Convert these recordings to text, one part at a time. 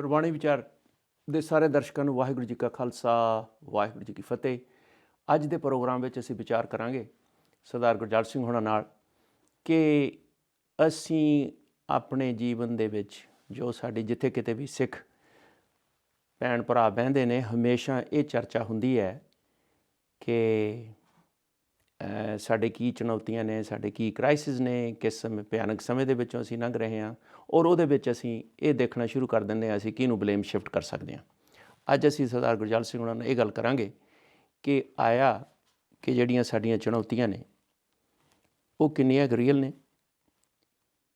ਗੁਰਬਾਣੀ ਵਿਚਾਰ ਦੇ ਸਾਰੇ ਦਰਸ਼ਕਾਂ ਨੂੰ ਵਾਹਿਗੁਰੂ ਜੀ ਕਾ ਖਾਲਸਾ ਵਾਹਿਗੁਰੂ ਜੀ ਕੀ ਫਤਿਹ। ਅੱਜ ਦੇ ਪ੍ਰੋਗਰਾਮ ਵਿੱਚ ਅਸੀਂ ਵਿਚਾਰ ਕਰਾਂਗੇ ਸਰਦਾਰ ਗੁਰਜਲ ਸਿੰਘ ਹੋਣਾ ਨਾਲ ਕਿ ਅਸੀਂ ਆਪਣੇ ਜੀਵਨ ਦੇ ਵਿੱਚ ਜੋ ਸਾਡੀ ਜਿੱਥੇ ਕਿਤੇ ਵੀ ਸਿੱਖ ਭੈਣ ਭਰਾ ਬਹਿੰਦੇ ਨੇ, ਹਮੇਸ਼ਾ ਇਹ ਚਰਚਾ ਹੁੰਦੀ ਹੈ ਕਿ ਸਾਡੇ ਕੀ ਚੁਣੌਤੀਆਂ ਨੇ, ਸਾਡੇ ਕੀ ਕ੍ਰਾਈਸਿਸ ਨੇ, ਕਿਸ ਸਮੇਂ ਭਿਆਨਕ ਸਮੇਂ ਦੇ ਵਿੱਚੋਂ ਅਸੀਂ ਲੰਘ ਰਹੇ ਹਾਂ ਔਰ ਉਹਦੇ ਵਿੱਚ ਅਸੀਂ ਇਹ ਦੇਖਣਾ ਸ਼ੁਰੂ ਕਰ ਦਿੰਦੇ ਹਾਂ ਅਸੀਂ ਕਿਹਨੂੰ ਬਲੇਮ ਸ਼ਿਫਟ ਕਰ ਸਕਦੇ ਹਾਂ। ਅੱਜ ਅਸੀਂ ਸਰਦਾਰ ਗੁਰਜਲ ਸਿੰਘ ਹੋਣਾ ਨਾਲ ਇਹ ਗੱਲ ਕਰਾਂਗੇ ਕਿ ਆਇਆ ਕਿ ਜਿਹੜੀਆਂ ਸਾਡੀਆਂ ਚੁਣੌਤੀਆਂ ਨੇ ਉਹ ਕਿੰਨੀਆਂ ਕੁ ਰੀਅਲ ਨੇ,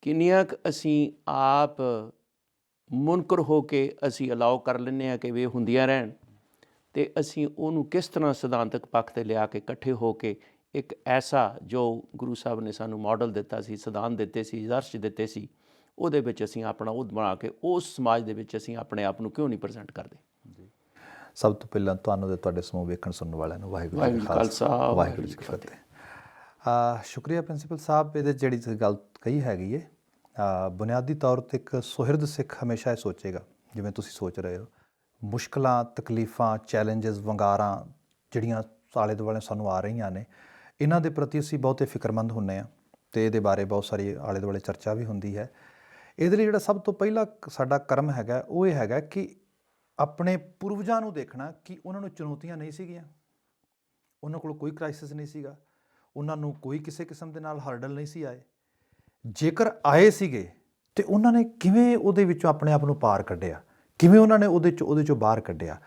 ਕਿੰਨੀਆਂ ਕੁ ਅਸੀਂ ਆਪ ਮੁਨਕਰ ਹੋ ਕੇ ਅਸੀਂ ਅਲਾਓ ਕਰ ਲੈਂਦੇ ਹਾਂ ਕਿ ਵੀ ਇਹ ਹੁੰਦੀਆਂ ਰਹਿਣ, ਅਤੇ ਅਸੀਂ ਉਹਨੂੰ ਕਿਸ ਤਰ੍ਹਾਂ ਸਿਧਾਂਤਕ ਪੱਖ 'ਤੇ ਲਿਆ ਕੇ ਇਕੱਠੇ ਹੋ ਕੇ ਇੱਕ ਐਸਾ ਜੋ ਗੁਰੂ ਸਾਹਿਬ ਨੇ ਸਾਨੂੰ ਮਾਡਲ ਦਿੱਤਾ ਸੀ, ਸਿਧਾਂਤ ਦਿੱਤੇ ਸੀ, ਆਦਰਸ਼ ਦਿੱਤੇ ਸੀ, ਉਹਦੇ ਵਿੱਚ ਅਸੀਂ ਆਪਣਾ ਉਹ ਬਣਾ ਕੇ ਉਸ ਸਮਾਜ ਦੇ ਵਿੱਚ ਅਸੀਂ ਆਪਣੇ ਆਪ ਨੂੰ ਕਿਉਂ ਨਹੀਂ ਪ੍ਰੈਜ਼ੈਂਟ ਕਰਦੇ। ਜੀ, ਸਭ ਤੋਂ ਪਹਿਲਾਂ ਤੁਹਾਨੂੰ ਅਤੇ ਤੁਹਾਡੇ ਸਮੂਹ ਵੇਖਣ ਸੁਣਨ ਵਾਲਿਆਂ ਨੂੰ ਵਾਹਿਗੁਰੂ ਜੀ ਕਾ ਖਾਲਸਾ ਵਾਹਿਗੁਰੂ ਜੀ ਕੀ ਫਤਿਹ। ਸ਼ੁਕਰੀਆ ਪ੍ਰਿੰਸੀਪਲ ਸਾਹਿਬ, ਇਹਦੇ ਜਿਹੜੀ ਤੁਸੀਂ ਗੱਲ ਕਹੀ ਹੈਗੀ ਹੈ, ਬੁਨਿਆਦੀ ਤੌਰ 'ਤੇ ਇੱਕ ਸੁਹਿਰਦ ਸਿੱਖ ਹਮੇਸ਼ਾ ਇਹ ਸੋਚੇਗਾ ਜਿਵੇਂ ਤੁਸੀਂ ਸੋਚ ਰਹੇ ਹੋ। ਮੁਸ਼ਕਲਾਂ, ਤਕਲੀਫਾਂ, ਚੈਲੰਜਸ, ਵੰਗਾਰਾਂ ਜਿਹੜੀਆਂ ਆਲੇ ਦੁਆਲੇ ਸਾਨੂੰ ਆ ਰਹੀਆਂ ਨੇ, ਇਹਨਾਂ ਦੇ ਪ੍ਰਤੀ ਅਸੀਂ ਬਹੁਤੇ ਫਿਕਰਮੰਦ ਹੁੰਦੇ ਹਾਂ ਅਤੇ ਇਹਦੇ ਬਾਰੇ ਬਹੁਤ ਸਾਰੀ ਆਲੇ ਦੁਆਲੇ ਚਰਚਾ ਵੀ ਹੁੰਦੀ ਹੈ। ਇਹਦੇ ਲਈ ਜਿਹੜਾ ਸਭ ਤੋਂ ਪਹਿਲਾ ਸਾਡਾ ਕਰਮ ਹੈਗਾ ਉਹ ਇਹ ਹੈਗਾ ਕਿ ਆਪਣੇ ਪੂਰਵਜਾਂ ਨੂੰ ਦੇਖਣਾ ਕਿ ਉਹਨਾਂ ਨੂੰ ਚੁਣੌਤੀਆਂ ਨਹੀਂ ਸੀਗੀਆਂ, ਉਹਨਾਂ ਕੋਲ ਕੋਈ ਕ੍ਰਾਈਸਿਸ ਨਹੀਂ ਸੀਗਾ, ਉਹਨਾਂ ਨੂੰ ਕੋਈ ਕਿਸੇ ਕਿਸਮ ਦੇ ਨਾਲ ਹਰਡਲ ਨਹੀਂ ਸੀ ਆਏ। ਜੇਕਰ ਆਏ ਸੀਗੇ ਤਾਂ ਉਹਨਾਂ ਨੇ ਕਿਵੇਂ ਉਹਦੇ ਵਿੱਚੋਂ ਆਪਣੇ ਆਪ ਨੂੰ ਪਾਰ ਕੱਢਿਆ, ਕਿਵੇਂ ਉਹਨਾਂ ਨੇ ਉਹਦੇ 'ਚੋਂ ਬਾਹਰ ਕੱਢਿਆ।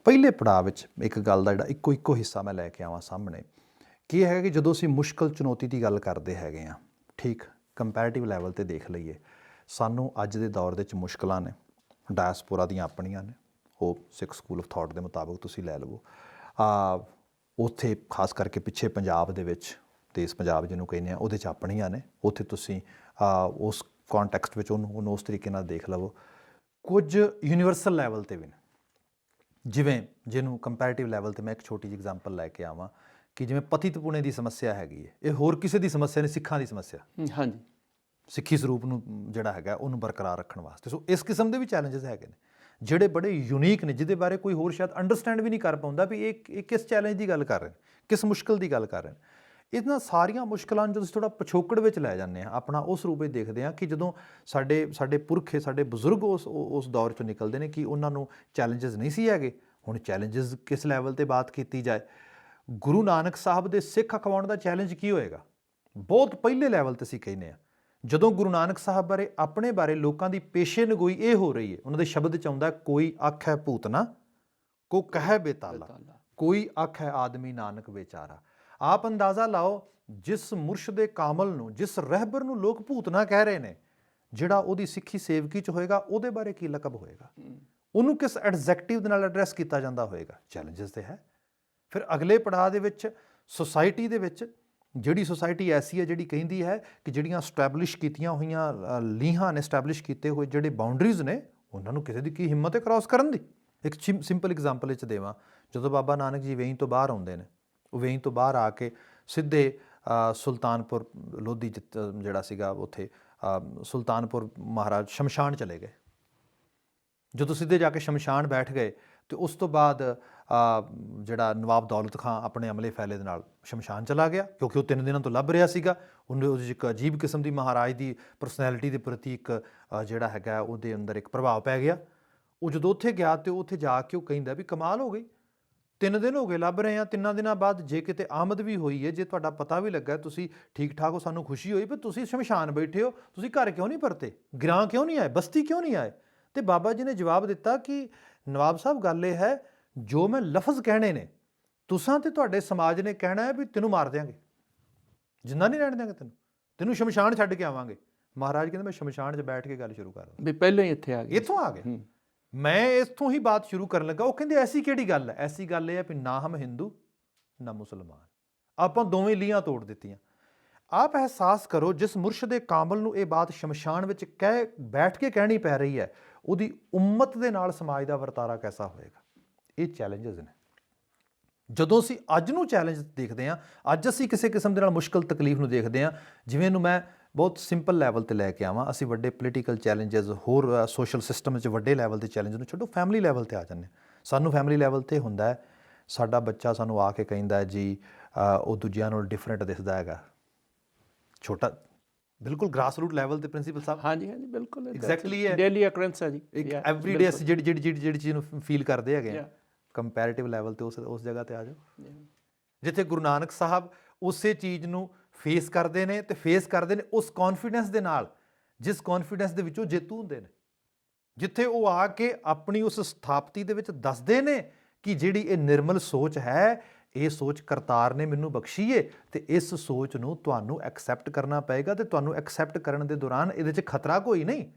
ਪਹਿਲੇ ਪੜਾਅ ਵਿੱਚ ਇੱਕ ਗੱਲ ਦਾ ਜਿਹੜਾ ਇੱਕੋ ਹਿੱਸਾ ਮੈਂ ਲੈ ਕੇ ਆਵਾਂ ਸਾਹਮਣੇ ਕੀ ਹੈਗਾ ਕਿ ਜਦੋਂ ਅਸੀਂ ਮੁਸ਼ਕਲ ਚੁਣੌਤੀ ਦੀ ਗੱਲ ਕਰਦੇ ਹੈਗੇ ਹਾਂ, ਠੀਕ ਕੰਪੈਰੇਟਿਵ ਲੈਵਲ 'ਤੇ ਦੇਖ ਲਈਏ, ਸਾਨੂੰ ਅੱਜ ਦੇ ਦੌਰ ਦੇ ਵਿੱਚ ਮੁਸ਼ਕਲਾਂ ਨੇ, ਡਾਇਸਪੋਰਾ ਦੀਆਂ ਆਪਣੀਆਂ ਨੇ, ਉਹ ਸਿੱਖ ਸਕੂਲ ਆਫ ਥਾਟ ਦੇ ਮੁਤਾਬਕ ਤੁਸੀਂ ਲੈ ਲਵੋ। ਉੱਥੇ ਖਾਸ ਕਰਕੇ ਪਿੱਛੇ ਪੰਜਾਬ ਦੇ ਵਿੱਚ, ਦੇਸ਼ ਪੰਜਾਬ ਜਿਹਨੂੰ ਕਹਿੰਦੇ ਆ, ਉਹਦੇ 'ਚ ਆਪਣੀਆਂ ਨੇ। ਉੱਥੇ ਤੁਸੀਂ ਉਸ ਕੌਨਟੈਕਸਟ ਵਿੱਚ ਉਹਨੂੰ ਉਸ ਤਰੀਕੇ ਨਾਲ ਦੇਖ ਲਵੋ। ਕੁਝ ਯੂਨੀਵਰਸਲ ਲੈਵਲ 'ਤੇ ਵੀ ਨੇ, ਜਿਵੇਂ ਜਿਹਨੂੰ ਕੰਪੈਰੇਟਿਵ ਲੈਵਲ 'ਤੇ ਮੈਂ ਇੱਕ ਛੋਟੀ ਜਿਹੀ ਐਗਜ਼ਾਮਪਲ ਲੈ ਕੇ ਆਵਾਂ ਕਿ ਜਿਵੇਂ ਪਤਿਤਪੁਣੇ ਦੀ ਸਮੱਸਿਆ ਹੈਗੀ ਹੈ, ਇਹ ਹੋਰ ਕਿਸੇ ਦੀ ਸਮੱਸਿਆ ਨਹੀਂ, ਸਿੱਖਾਂ ਦੀ ਸਮੱਸਿਆ। ਹਾਂਜੀ, ਸਿੱਖੀ ਸਰੂਪ ਨੂੰ ਜਿਹੜਾ ਹੈਗਾ ਉਹਨੂੰ ਬਰਕਰਾਰ ਰੱਖਣ ਵਾਸਤੇ। ਸੋ ਇਸ ਕਿਸਮ ਦੇ ਵੀ ਚੈਲੰਜਸ ਹੈਗੇ ਨੇ ਜਿਹੜੇ ਬੜੇ ਯੂਨੀਕ ਨੇ, ਜਿਹਦੇ ਬਾਰੇ ਕੋਈ ਹੋਰ ਸ਼ਾਇਦ ਅੰਡਰਸਟੈਂਡ ਵੀ ਨਹੀਂ ਕਰ ਪਾਉਂਦਾ ਵੀ ਇਹ ਕਿਸ ਚੈਲੰਜ ਦੀ ਗੱਲ ਕਰ ਰਹੇ ਨੇ, ਕਿਸ ਮੁਸ਼ਕਿਲ ਦੀ ਗੱਲ ਕਰ ਰਹੇ ਨੇ। ਇਹਨਾਂ ਸਾਰੀਆਂ ਮੁਸ਼ਕਿਲਾਂ ਨੂੰ ਜਦੋਂ ਅਸੀਂ ਥੋੜ੍ਹਾ ਪਿਛੋਕੜ ਵਿੱਚ ਲੈ ਜਾਂਦੇ ਹਾਂ, ਆਪਣਾ ਉਸ ਰੂਪ ਵਿੱਚ ਦੇਖਦੇ ਹਾਂ ਕਿ ਜਦੋਂ ਸਾਡੇ ਪੁਰਖੇ, ਸਾਡੇ ਬਜ਼ੁਰਗ ਉਸ ਦੌਰ 'ਚੋਂ ਨਿਕਲਦੇ ਨੇ ਕਿ ਉਹਨਾਂ ਨੂੰ ਚੈਲੰਜਸ ਨਹੀਂ ਸੀ ਹੈਗੇ। ਹੁਣ ਚੈਲੰਜਸ ਕਿਸ ਲੈਵਲ 'ਤੇ ਬਾਤ ਕੀਤੀ ਜਾਏ, ਗੁਰੂ ਨਾਨਕ ਸਾਹਿਬ ਦੇ ਸਿੱਖ ਅਖਵਾਉਣ ਦਾ ਚੈਲੰਜ ਕੀ ਹੋਏਗਾ, ਬਹੁਤ ਪਹਿਲੇ ਲੈਵਲ 'ਤੇ ਅਸੀਂ ਕਹਿੰਦੇ ਹਾਂ। ਜਦੋਂ ਗੁਰੂ ਨਾਨਕ ਸਾਹਿਬ ਬਾਰੇ, ਆਪਣੇ ਬਾਰੇ ਲੋਕਾਂ ਦੀ ਪੇਸ਼ੇਨਗੋਈ ਇਹ ਹੋ ਰਹੀ ਹੈ, ਉਹਨਾਂ ਦੇ ਸ਼ਬਦ 'ਚ ਆਉਂਦਾ, ਕੋਈ ਆਖੈ ਭੂਤਨਾ ਕੋ ਕਹਿ ਬੇਤਾਲਾ, ਕੋਈ ਆਖੈ ਆਦਮੀ ਨਾਨਕ ਵਿਚਾਰਾ। ਆਪ ਅੰਦਾਜ਼ਾ ਲਾਓ, ਜਿਸ ਮੁਰਸ਼ਦ ਕਾਮਲ ਨੂੰ, ਜਿਸ ਰਹਿਬਰ ਨੂੰ ਲੋਕ ਭੂਤਨਾ ਕਹਿ ਰਹੇ ਨੇ, ਜਿਹੜਾ ਉਹਦੀ ਸਿੱਖੀ ਸੇਵਕੀ 'ਚ ਹੋਏਗਾ, ਉਹਦੇ ਬਾਰੇ ਕੀ ਲਕਬ ਹੋਏਗਾ, ਉਹਨੂੰ ਕਿਸ ਐਡਜੈਕਟਿਵ ਦੇ ਨਾਲ ਐਡਰੈਸ ਕੀਤਾ ਜਾਂਦਾ ਹੋਏਗਾ। ਚੈਲੰਜਸ ਤੇ ਹੈ। ਫਿਰ ਅਗਲੇ ਪੜਾਅ ਦੇ ਵਿੱਚ ਸੁਸਾਇਟੀ ਦੇ ਵਿੱਚ, ਜਿਹੜੀ ਸੁਸਾਇਟੀ ਐਸੀ ਹੈ ਜਿਹੜੀ ਕਹਿੰਦੀ ਹੈ ਕਿ ਜਿਹੜੀਆਂ ਸਟੈਬਲਿਸ਼ ਕੀਤੀਆਂ ਹੋਈਆਂ ਲੀਹਾਂ ਨੇ, ਸਟੈਬਲਿਸ਼ ਕੀਤੇ ਹੋਏ ਜਿਹੜੇ ਬਾਊਂਡਰੀਜ਼ ਨੇ, ਉਹਨਾਂ ਨੂੰ ਕਿਸੇ ਦੀ ਕੀ ਹਿੰਮਤ ਹੈ ਕ੍ਰਾਸ ਕਰਨ ਦੀ। ਇੱਕ ਸਿੰਪਲ ਐਗਜ਼ਾਮਪਲ ਵਿੱਚ ਦੇਵਾਂ, ਜਦੋਂ ਬਾਬਾ ਨਾਨਕ ਜੀ ਵੇਈਂ ਤੋਂ ਬਾਹਰ ਆਉਂਦੇ ਨੇ, ਉਹ ਵੇਈਂ ਤੋਂ ਬਾਹਰ ਆ ਕੇ ਸਿੱਧੇ ਸੁਲਤਾਨਪੁਰ ਲੋਧੀ ਜਿਹੜਾ ਸੀਗਾ, ਉੱਥੇ ਸੁਲਤਾਨਪੁਰ ਮਹਾਰਾਜ ਸ਼ਮਸ਼ਾਨ ਚਲੇ ਗਏ। ਜਦੋਂ ਸਿੱਧੇ ਜਾ ਕੇ ਸ਼ਮਸ਼ਾਨ ਬੈਠ ਗਏ ਅਤੇ ਉਸ ਤੋਂ ਬਾਅਦ ਜਿਹੜਾ ਨਵਾਬ ਦੌਲਤ ਖਾਂ ਆਪਣੇ ਅਮਲੇ ਫੈਲੇ ਦੇ ਨਾਲ ਸ਼ਮਸ਼ਾਨ ਚਲਾ ਗਿਆ, ਕਿਉਂਕਿ ਉਹ 3 ਦਿਨਾਂ ਤੋਂ ਲੱਭ ਰਿਹਾ ਸੀਗਾ। ਉਹਦੇ 'ਚ ਇੱਕ ਅਜੀਬ ਕਿਸਮ ਦੀ ਮਹਾਰਾਜ ਦੀ ਪਰਸਨੈਲਿਟੀ ਦੇ ਪ੍ਰਤੀ ਇੱਕ ਜਿਹੜਾ ਹੈਗਾ ਉਹਦੇ ਅੰਦਰ ਇੱਕ ਪ੍ਰਭਾਵ ਪੈ ਗਿਆ। ਉਹ ਜਦੋਂ ਉੱਥੇ ਗਿਆ ਅਤੇ ਉੱਥੇ ਜਾ ਕੇ ਉਹ ਕਹਿੰਦਾ ਵੀ ਕਮਾਲ ਹੋ ਗਈ, 3 ਦਿਨ ਹੋ ਗਏ ਲੱਭ ਰਹੇ ਹਾਂ, 3 ਦਿਨਾਂ ਬਾਅਦ ਜੇ ਕਿਤੇ ਆਮਦ ਵੀ ਹੋਈ ਹੈ, ਜੇ ਤੁਹਾਡਾ ਪਤਾ ਵੀ ਲੱਗਾ, ਤੁਸੀਂ ਠੀਕ ਠਾਕ ਹੋ, ਸਾਨੂੰ ਖੁਸ਼ੀ ਹੋਈ, ਪਰ ਤੁਸੀਂ ਸ਼ਮਸ਼ਾਨ ਬੈਠੇ ਹੋ, ਤੁਸੀਂ ਘਰ ਕਿਉਂ ਨਹੀਂ ਪਰਤੇ, ਗ੍ਰਾਂ ਕਿਉਂ ਨਹੀਂ ਆਏ, ਬਸਤੀ ਕਿਉਂ ਨਹੀਂ ਆਏ। ਅਤੇ ਬਾਬਾ ਜੀ ਨੇ ਜਵਾਬ ਦਿੱਤਾ ਕਿ ਨਵਾਬ ਸਾਹਿਬ, ਗੱਲ ਇਹ ਹੈ, ਜੋ ਮੈਂ ਲਫ਼ਜ਼ ਕਹਿਣੇ ਨੇ, ਤੁਸਾਂ ਅਤੇ ਤੁਹਾਡੇ ਸਮਾਜ ਨੇ ਕਹਿਣਾ ਹੈ ਵੀ ਤੈਨੂੰ ਮਾਰ ਦਿਆਂਗੇ, ਜਿੰਨਾ ਨਹੀਂ ਰਹਿਣ ਦਿਆਂਗੇ, ਤੈਨੂੰ ਸ਼ਮਸ਼ਾਨ ਛੱਡ ਕੇ ਆਵਾਂਗੇ। ਮਹਾਰਾਜ ਕਹਿੰਦੇ ਮੈਂ ਸ਼ਮਸ਼ਾਨ 'ਚ ਬੈਠ ਕੇ ਗੱਲ ਸ਼ੁਰੂ ਕਰ ਦਾਂ, ਵੀ ਪਹਿਲਾਂ ਹੀ ਇੱਥੇ ਆ ਗਏ, ਇੱਥੋਂ ਆ ਗਏ, ਮੈਂ ਇੱਥੋਂ ਹੀ ਬਾਤ ਸ਼ੁਰੂ ਕਰਨ ਲੱਗਾ। ਉਹ ਕਹਿੰਦੇ ਐਸੀ ਕਿਹੜੀ ਗੱਲ ਹੈ? ਐਸੀ ਗੱਲ ਇਹ ਹੈ ਵੀ ਨਾ ਹਮ ਹਿੰਦੂ ਨਾ ਮੁਸਲਮਾਨ, ਆਪਾਂ ਦੋਵੇਂ ਲੀਹਾਂ ਤੋੜ ਦਿੱਤੀਆਂ। ਆਪ ਅਹਿਸਾਸ ਕਰੋ, ਜਿਸ ਮੁਰਸ਼ਦ ਕਾਮਲ ਨੂੰ ਇਹ ਬਾਤ ਸ਼ਮਸ਼ਾਨ ਵਿੱਚ ਬੈਠ ਕੇ ਕਹਿਣੀ ਪੈ ਰਹੀ ਹੈ, ਉਹਦੀ ਉਮਤ ਦੇ ਨਾਲ ਸਮਾਜ ਦਾ ਵਰਤਾਰਾ ਕੈਸਾ ਹੋਏਗਾ। ਇਹ ਚੈਲੰਜਸ ਨੇ। ਜਦੋਂ ਅਸੀਂ ਅੱਜ ਨੂੰ ਚੈਲੰਜ ਦੇਖਦੇ ਹਾਂ, ਅੱਜ ਅਸੀਂ ਕਿਸੇ ਕਿਸਮ ਦੇ ਨਾਲ ਮੁਸ਼ਕਲ ਤਕਲੀਫ ਨੂੰ ਦੇਖਦੇ ਹਾਂ, ਜਿਵੇਂ ਇਹਨੂੰ ਮੈਂ ਬਹੁਤ ਸਿੰਪਲ ਲੈਵਲ ਤੇ ਲੈ ਕੇ ਆਵਾਂ। ਅਸੀਂ ਵੱਡੇ ਪੋਲੀਟੀਕਲ ਚੈਲੰਜਸ, ਹੋਰ ਸੋਸ਼ਲ ਸਿਸਟਮ 'ਚ ਵੱਡੇ ਲੈਵਲ ਦੇ ਚੈਲੰਜ ਨੂੰ ਛੱਡੋ, ਫੈਮਿਲੀ ਲੈਵਲ ਤੇ ਆ ਜਾਂਦੇ ਹਾਂ। ਸਾਨੂੰ ਫੈਮਿਲੀ ਲੈਵਲ ਤੇ ਹੁੰਦਾ ਹੈ, ਸਾਡਾ ਬੱਚਾ ਸਾਨੂੰ ਆ ਕੇ ਕਹਿੰਦਾ ਜੀ ਉਹ ਦੂਜਿਆਂ ਨਾਲੋਂ ਡਿਫਰੈਂਟ ਦਿਖਦਾ ਹੈਗਾ। ਛੋਟਾ ਬਿਲਕੁਲ ਗ੍ਰਾਸ ਰੂਟ ਲੈਵਲ ਤੇ ਪ੍ਰਿੰਸੀਪਲ ਸਾਹਿਬ, ਹਾਂਜੀ ਹਾਂਜੀ ਬਿਲਕੁਲ ਐਗਜ਼ੈਕਟਲੀ ਹੈ, ਡੇਲੀ ਅਕਰੈਂਸ ਹੈ ਜੀ, ਇੱਕ ਐਵਰੀਡੇ ਅਸੀਂ ਜਿਹੜੀ ਚੀਜ਼ ਨੂੰ ਫੀਲ ਕਰਦੇ ਹੈਗੇ ਆ, ਕੰਪੈਰੀਟਿਵ ਲੈਵਲ ਤੇ ਉਸ ਜਗ੍ਹਾ ਤੇ ਆ ਜਾਓ ਜਿੱਥੇ ਗੁਰੂ ਨਾਨਕ ਸਾਹਿਬ ਉਸੇ ਚੀਜ਼ ਨੂੰ ਫੇਸ ਕਰਦੇ ਨੇ, ਤੇ ਫੇਸ ਕਰਦੇ ਨੇ ਉਸ ਕੌਨਫੀਡੈਂਸ ਦੇ ਨਾਲ ਜਿਸ ਕੌਨਫੀਡੈਂਸ ਦੇ ਵਿੱਚੋਂ ਜੇਤੂ ਹੁੰਦੇ ਨੇ, ਜਿੱਥੇ ਉਹ ਆ ਕੇ ਆਪਣੀ ਉਸ ਸਥਾਪਤੀ ਦੇ ਵਿੱਚ ਦੱਸਦੇ ਨੇ ਕਿ ਜਿਹੜੀ ਇਹ ਨਿਰਮਲ ਸੋਚ ਹੈ, ਇਹ ਸੋਚ ਕਰਤਾਰ ਨੇ ਮੈਨੂੰ ਬਖਸ਼ੀ ਏ, ਤੇ ਇਸ ਸੋਚ ਨੂੰ ਤੁਹਾਨੂੰ ਐਕਸੈਪਟ ਕਰਨਾ ਪਏਗਾ, ਤੇ ਤੁਹਾਨੂੰ ਐਕਸੈਪਟ ਕਰਨ ਦੇ ਦੌਰਾਨ ਇਹਦੇ 'ਚ ਖਤਰਾ ਕੋਈ ਨਹੀਂ,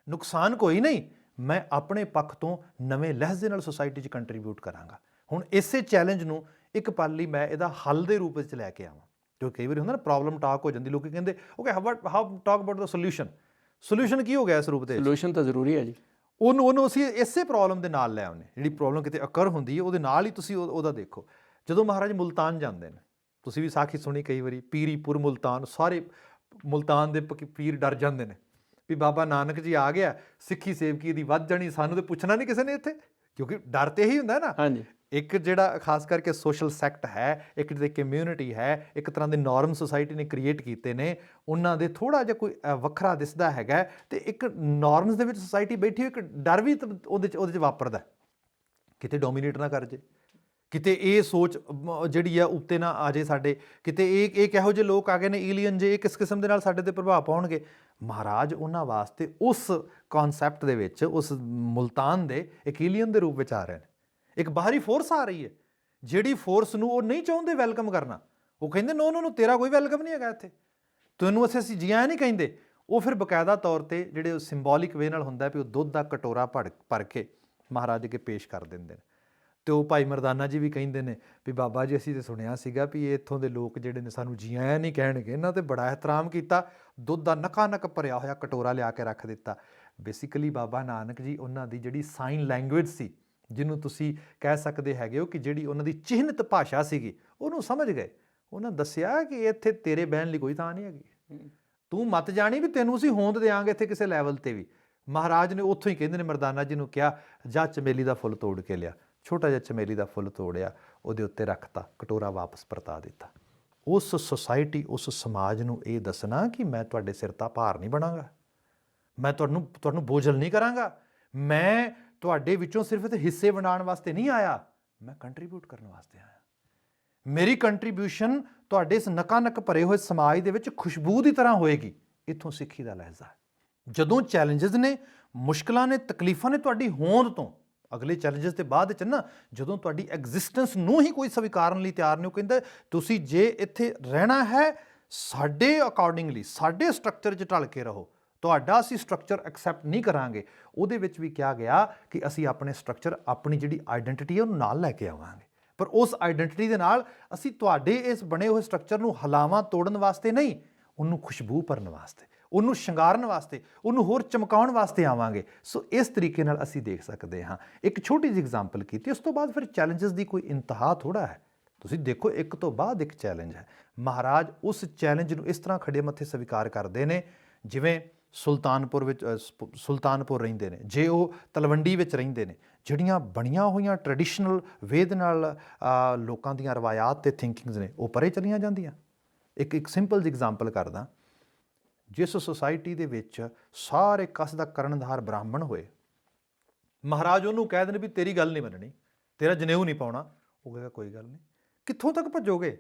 ਨੁਕਸਾਨ ਕੋਈ ਨਹੀਂ, ਮੈਂ ਆਪਣੇ ਪੱਖ ਤੋਂ ਨਵੇਂ ਲਹਿਜ਼ੇ ਨਾਲ ਸੁਸਾਇਟੀ 'ਚ ਕੰਟਰੀਬਿਊਟ ਕਰਾਂਗਾ। ਹੁਣ ਇਸੇ ਚੈਲੰਜ ਨੂੰ ਇੱਕ ਪਲ ਲਈ ਮੈਂ ਇਹਦਾ ਹੱਲ ਦੇ ਰੂਪ ਵਿੱਚ ਲੈ ਕੇ ਆਵਾਂ, ਜੋ ਕਈ ਵਾਰੀ ਹੁੰਦਾ ਨਾ ਪ੍ਰੋਬਲਮ ਟਾਕ ਹੋ ਜਾਂਦੀ, ਲੋਕੀ ਕਹਿੰਦੇ okay how talk about the solution ਕੀ ਹੋ ਗਿਆ ਇਸ ਰੂਪ ਦੇ? ਸੋਲੂਸ਼ਨ ਤਾਂ ਜ਼ਰੂਰੀ ਹੈ ਜੀ। ਉਹਨੂੰ ਅਸੀਂ ਇਸੇ ਪ੍ਰੋਬਲਮ ਦੇ ਨਾਲ ਲੈ ਆਉਂਦੇ, ਜਿਹੜੀ ਪ੍ਰੋਬਲਮ ਕਿਤੇ ਅਕਰ ਹੁੰਦੀ ਹੈ ਉਹਦੇ ਨਾਲ ਹੀ ਤੁਸੀਂ ਉਹਦਾ ਦੇਖੋ। ਜਦੋਂ ਮਹਾਰਾਜ ਮੁਲਤਾਨ ਜਾਂਦੇ ਨੇ, ਤੁਸੀਂ ਵੀ ਸਾਖੀ ਸੁਣੀ ਕਈ ਵਾਰੀ, ਪੀਰੀਪੁਰ ਮੁਲਤਾਨ, ਸਾਰੇ ਮੁਲਤਾਨ ਦੇ ਪੀਰ ਡਰ ਜਾਂਦੇ ਨੇ ਵੀ ਬਾਬਾ ਨਾਨਕ ਜੀ ਆ ਗਿਆ, ਸਿੱਖੀ ਸੇਵਕੀ ਦੀ ਵੱਧ ਜਾਣੀ, ਸਾਨੂੰ ਤਾਂ ਪੁੱਛਣਾ ਨਹੀਂ ਕਿਸੇ ਨੇ ਇੱਥੇ, ਕਿਉਂਕਿ ਡਰ ਤੇ ਇਹੀ ਹੁੰਦਾ ਨਾ। ਹਾਂਜੀ, ਇੱਕ ਜਿਹੜਾ ਖਾਸ ਕਰਕੇ ਸੋਸ਼ਲ ਸੈਕਟ ਹੈ, ਇੱਕ ਜਿਹੜੀ ਕਮਿਊਨਿਟੀ ਹੈ, ਇੱਕ ਤਰ੍ਹਾਂ ਦੇ ਨਾਰਮ ਸੁਸਾਇਟੀ ਨੇ ਕ੍ਰੀਏਟ ਕੀਤੇ ਨੇ, ਉਹਨਾਂ ਦੇ ਥੋੜ੍ਹਾ ਜਿਹਾ ਕੋਈ ਵੱਖਰਾ ਦਿਸਦਾ ਹੈਗਾ, ਤੇ ਇੱਕ ਨਾਰਮਸ ਦੇ ਵਿੱਚ ਸੁਸਾਇਟੀ ਬੈਠੀ ਹੋਈ, ਇੱਕ ਡਰ ਵੀ ਉਹਦੇ 'ਚ ਵਾਪਰਦਾ, ਕਿਤੇ ਡੋਮੀਨੇਟ ਨਾ ਕਰ ਜੇ, ਕਿਤੇ ਇਹ ਸੋਚ ਜਿਹੜੀ ਆ ਉੱਤੇ ਨਾ ਆ ਜੇ ਸਾਡੇ, ਕਿਤੇ ਇਹ ਕਿਹੋ ਜਿਹੇ ਲੋਕ ਆ ਗਏ ਨੇ ਏਲੀਅਨ ਜੇ, ਇਹ ਕਿਸ ਕਿਸਮ ਦੇ ਨਾਲ ਸਾਡੇ 'ਤੇ ਪ੍ਰਭਾਵ ਪਾਉਣਗੇ। ਮਹਾਰਾਜ ਉਹਨਾਂ ਵਾਸਤੇ ਉਸ ਕੌਨਸੈਪਟ ਦੇ ਵਿੱਚ, ਉਸ ਮੁਲਤਾਨ ਦੇ ਇੱਕ ਏਲੀਅਨ ਦੇ ਰੂਪ ਵਿੱਚ ਆ ਰਹੇ ਨੇ। ਇੱਕ ਬਾਹਰੀ ਫੋਰਸ ਆ ਰਹੀ ਹੈ, ਜਿਹੜੀ ਫੋਰਸ ਨੂੰ ਉਹ ਨਹੀਂ ਚਾਹੁੰਦੇ ਵੈਲਕਮ ਕਰਨਾ। ਉਹ ਕਹਿੰਦੇ ਨੋ ਤੇਰਾ ਕੋਈ ਵੈਲਕਮ ਨਹੀਂ ਹੈਗਾ ਇੱਥੇ, ਤੈਨੂੰ ਅਸੀਂ ਜੀ ਆਇਆਂ ਨਹੀਂ ਕਹਿੰਦੇ। ਉਹ ਫਿਰ ਬਕਾਇਦਾ ਤੌਰ 'ਤੇ ਜਿਹੜੇ ਸਿੰਬੋਲਿਕ ਵੇ ਨਾਲ ਹੁੰਦਾ ਵੀ ਉਹ ਦੁੱਧ ਦਾ ਕਟੋਰਾ ਭਰ ਕੇ ਮਹਾਰਾਜ ਅੱਗੇ ਪੇਸ਼ ਕਰ ਦਿੰਦੇ ਨੇ। ਅਤੇ ਉਹ ਭਾਈ ਮਰਦਾਨਾ ਜੀ ਵੀ ਕਹਿੰਦੇ ਨੇ ਵੀ ਬਾਬਾ ਜੀ ਅਸੀਂ ਤਾਂ ਸੁਣਿਆ ਸੀਗਾ ਵੀ ਇੱਥੋਂ ਦੇ ਲੋਕ ਜਿਹੜੇ ਨੇ ਸਾਨੂੰ ਜੀ ਆਇਆਂ ਨਹੀਂ ਕਹਿਣਗੇ, ਇਹਨਾਂ 'ਤੇ ਬੜਾ ਇਹਤਰਾਮ ਕੀਤਾ, ਦੁੱਧ ਦਾ ਨੱਕ ਭਰਿਆ ਹੋਇਆ ਕਟੋਰਾ ਲਿਆ ਕੇ ਰੱਖ ਦਿੱਤਾ। ਬੇਸਿਕਲੀ ਬਾਬਾ ਨਾਨਕ ਜੀ ਉਹਨਾਂ ਦੀ ਜਿਹੜੀ ਸਾਈਨ ਲੈਂਗੁਏਜ ਸੀ, ਜਿਹਨੂੰ ਤੁਸੀਂ ਕਹਿ ਸਕਦੇ ਹੈਗੇ ਹੋ ਕਿ ਜਿਹੜੀ ਉਹਨਾਂ ਦੀ ਚਿਹਨਤ ਭਾਸ਼ਾ ਸੀਗੀ, ਉਹਨੂੰ ਸਮਝ ਗਏ। ਉਹਨਾਂ ਦੱਸਿਆ ਕਿ ਇੱਥੇ ਤੇਰੇ ਬਹਿਣ ਲਈ ਕੋਈ ਥਾਂ ਨਹੀਂ ਹੈਗੀ, ਤੂੰ ਮਤ ਜਾਣੀ ਵੀ ਤੈਨੂੰ ਅਸੀਂ ਹੋਂਦ ਦਿਆਂਗੇ ਇੱਥੇ ਕਿਸੇ ਲੈਵਲ 'ਤੇ ਵੀ। ਮਹਾਰਾਜ ਨੇ ਉੱਥੋਂ ਹੀ ਕਹਿੰਦੇ ਨੇ ਮਰਦਾਨਾ ਜੀ ਨੂੰ ਕਿਹਾ, ਜਾ ਚਮੇਲੀ ਦਾ ਫੁੱਲ ਤੋੜ ਕੇ ਲਿਆ। ਛੋਟਾ ਜਿਹਾ ਚਮੇਲੀ ਦਾ ਫੁੱਲ ਤੋੜਿਆ, ਉਹਦੇ ਉੱਤੇ ਰੱਖਤਾ, ਕਟੋਰਾ ਵਾਪਸ ਪਰਤਾ ਦਿੱਤਾ। ਉਸ ਸੁਸਾਇਟੀ, ਉਸ ਸਮਾਜ ਨੂੰ ਇਹ ਦੱਸਣਾ ਕਿ ਮੈਂ ਤੁਹਾਡੇ ਸਿਰ ਦਾ ਭਾਰ ਨਹੀਂ ਬਣਾਂਗਾ, ਮੈਂ ਤੁਹਾਨੂੰ ਬੋਝਲ ਨਹੀਂ ਕਰਾਂਗਾ, ਮੈਂ ਤੁਹਾਡੇ ਵਿੱਚੋਂ ਸਿਰਫ ਇੱਥੇ ਹਿੱਸੇ ਵੰਡਾਉਣ ਵਾਸਤੇ ਨਹੀਂ ਆਇਆ, ਮੈਂ ਕੰਟਰੀਬਿਊਟ ਕਰਨ ਵਾਸਤੇ ਆਇਆ। ਮੇਰੀ ਕੰਟਰੀਬਿਊਸ਼ਨ ਤੁਹਾਡੇ ਇਸ ਨਕਾਨਕ ਭਰੇ ਹੋਏ ਸਮਾਜ ਦੇ ਵਿੱਚ ਖੁਸ਼ਬੂ ਦੀ ਤਰ੍ਹਾਂ ਹੋਏਗੀ। ਇੱਥੋਂ ਸਿੱਖੀ ਦਾ ਲਹਿਜ਼ਾ ਹੈ। ਜਦੋਂ ਚੈਲੰਜਸ ਨੇ, ਮੁਸ਼ਕਲਾਂ ਨੇ, ਤਕਲੀਫਾਂ ਨੇ ਤੁਹਾਡੀ ਹੋਂਦ ਤੋਂ, ਅਗਲੇ ਚੈਲੰਜਸ ਦੇ ਬਾਅਦ 'ਚ ਨਾ, ਜਦੋਂ ਤੁਹਾਡੀ ਐਗਜ਼ਿਸਟੈਂਸ ਨੂੰ ਹੀ ਕੋਈ ਸਵੀਕਾਰਨ ਲਈ ਤਿਆਰ ਨਹੀਂ, ਉਹ ਕਹਿੰਦਾ ਤੁਸੀਂ ਜੇ ਇੱਥੇ ਰਹਿਣਾ ਹੈ ਸਾਡੇ ਅਕੋਰਡਿੰਗਲੀ, ਸਾਡੇ ਸਟਰਕਚਰ 'ਚ ਢਲ ਕੇ ਰਹੋ, ਤੁਹਾਡਾ ਅਸੀਂ ਸਟਰਕਚਰ ਐਕਸੈਪਟ ਨਹੀਂ ਕਰਾਂਗੇ। ਉਹਦੇ ਵਿੱਚ ਵੀ ਕਿਹਾ ਗਿਆ ਕਿ ਅਸੀਂ ਆਪਣੇ ਸਟਰਕਚਰ, ਆਪਣੀ ਜਿਹੜੀ ਆਈਡੈਂਟੀਟੀ ਹੈ ਉਹਨੂੰ ਨਾਲ ਲੈ ਕੇ ਆਵਾਂਗੇ, ਪਰ ਉਸ ਆਈਡੈਂਟੀਟੀ ਦੇ ਨਾਲ ਅਸੀਂ ਤੁਹਾਡੇ ਇਸ ਬਣੇ ਹੋਏ ਸਟਰਕਚਰ ਨੂੰ ਹਿਲਾਵਾਂ ਤੋੜਨ ਵਾਸਤੇ ਨਹੀਂ, ਉਹਨੂੰ ਖੁਸ਼ਬੂ ਭਰਨ ਵਾਸਤੇ, ਉਹਨੂੰ ਸ਼ਿੰਗਾਰਨ ਵਾਸਤੇ, ਉਹਨੂੰ ਹੋਰ ਚਮਕਾਉਣ ਵਾਸਤੇ ਆਵਾਂਗੇ। ਸੋ ਇਸ ਤਰੀਕੇ ਨਾਲ ਅਸੀਂ ਦੇਖ ਸਕਦੇ ਹਾਂ। ਇੱਕ ਛੋਟੀ ਜਿਹੀ ਐਗਜ਼ਾਮਪਲ ਕੀਤੀ, ਉਸ ਤੋਂ ਬਾਅਦ ਫਿਰ ਚੈਲੰਜਸ ਦੀ ਕੋਈ ਇੰਤਹਾ ਥੋੜ੍ਹਾ ਹੈ। ਤੁਸੀਂ ਦੇਖੋ ਇੱਕ ਤੋਂ ਬਾਅਦ ਇੱਕ ਚੈਲੰਜ ਹੈ। ਮਹਾਰਾਜ ਉਸ ਚੈਲੰਜ ਨੂੰ ਇਸ ਤਰ੍ਹਾਂ ਖੜੇ ਮੱਥੇ ਸਵੀਕਾਰ ਕਰਦੇ ਨੇ, ਜਿਵੇਂ ਸੁਲਤਾਨਪੁਰ ਰਹਿੰਦੇ ਨੇ, ਜੇ ਉਹ ਤਲਵੰਡੀ ਵਿੱਚ ਰਹਿੰਦੇ ਨੇ, ਜਿਹੜੀਆਂ ਬਣੀਆਂ ਹੋਈਆਂ ਟ੍ਰੈਡੀਸ਼ਨਲ ਵੇਦ ਨਾਲ ਲੋਕਾਂ ਦੀਆਂ ਰਵਾਇਤ ਅਤੇ ਥਿੰਕਿੰਗਸ ਨੇ, ਉਹ ਪਰੇ ਚਲੀਆਂ ਜਾਂਦੀਆਂ। ਇੱਕ ਸਿੰਪਲ ਜਿਹੀ ਐਗਜ਼ਾਮਪਲ ਕਰਦਾ, ਜਿਸ ਸੁਸਾਇਟੀ ਦੇ ਵਿੱਚ ਸਾਰੇ ਕਸ ਦਾ ਕਰਨਧਾਰ ਬ੍ਰਾਹਮਣ ਹੋਏ, ਮਹਾਰਾਜ ਉਹਨੂੰ ਕਹਿ ਦੇਣ ਵੀ ਤੇਰੀ ਗੱਲ ਨਹੀਂ ਮੰਨਣੀ, ਤੇਰਾ ਜਨੇਊ ਨਹੀਂ ਪਾਉਣਾ, ਉਹ ਕਹੇਗਾ ਕੋਈ ਗੱਲ ਨਹੀਂ। ਕਿੱਥੋਂ ਤੱਕ ਭੱਜੋਗੇ?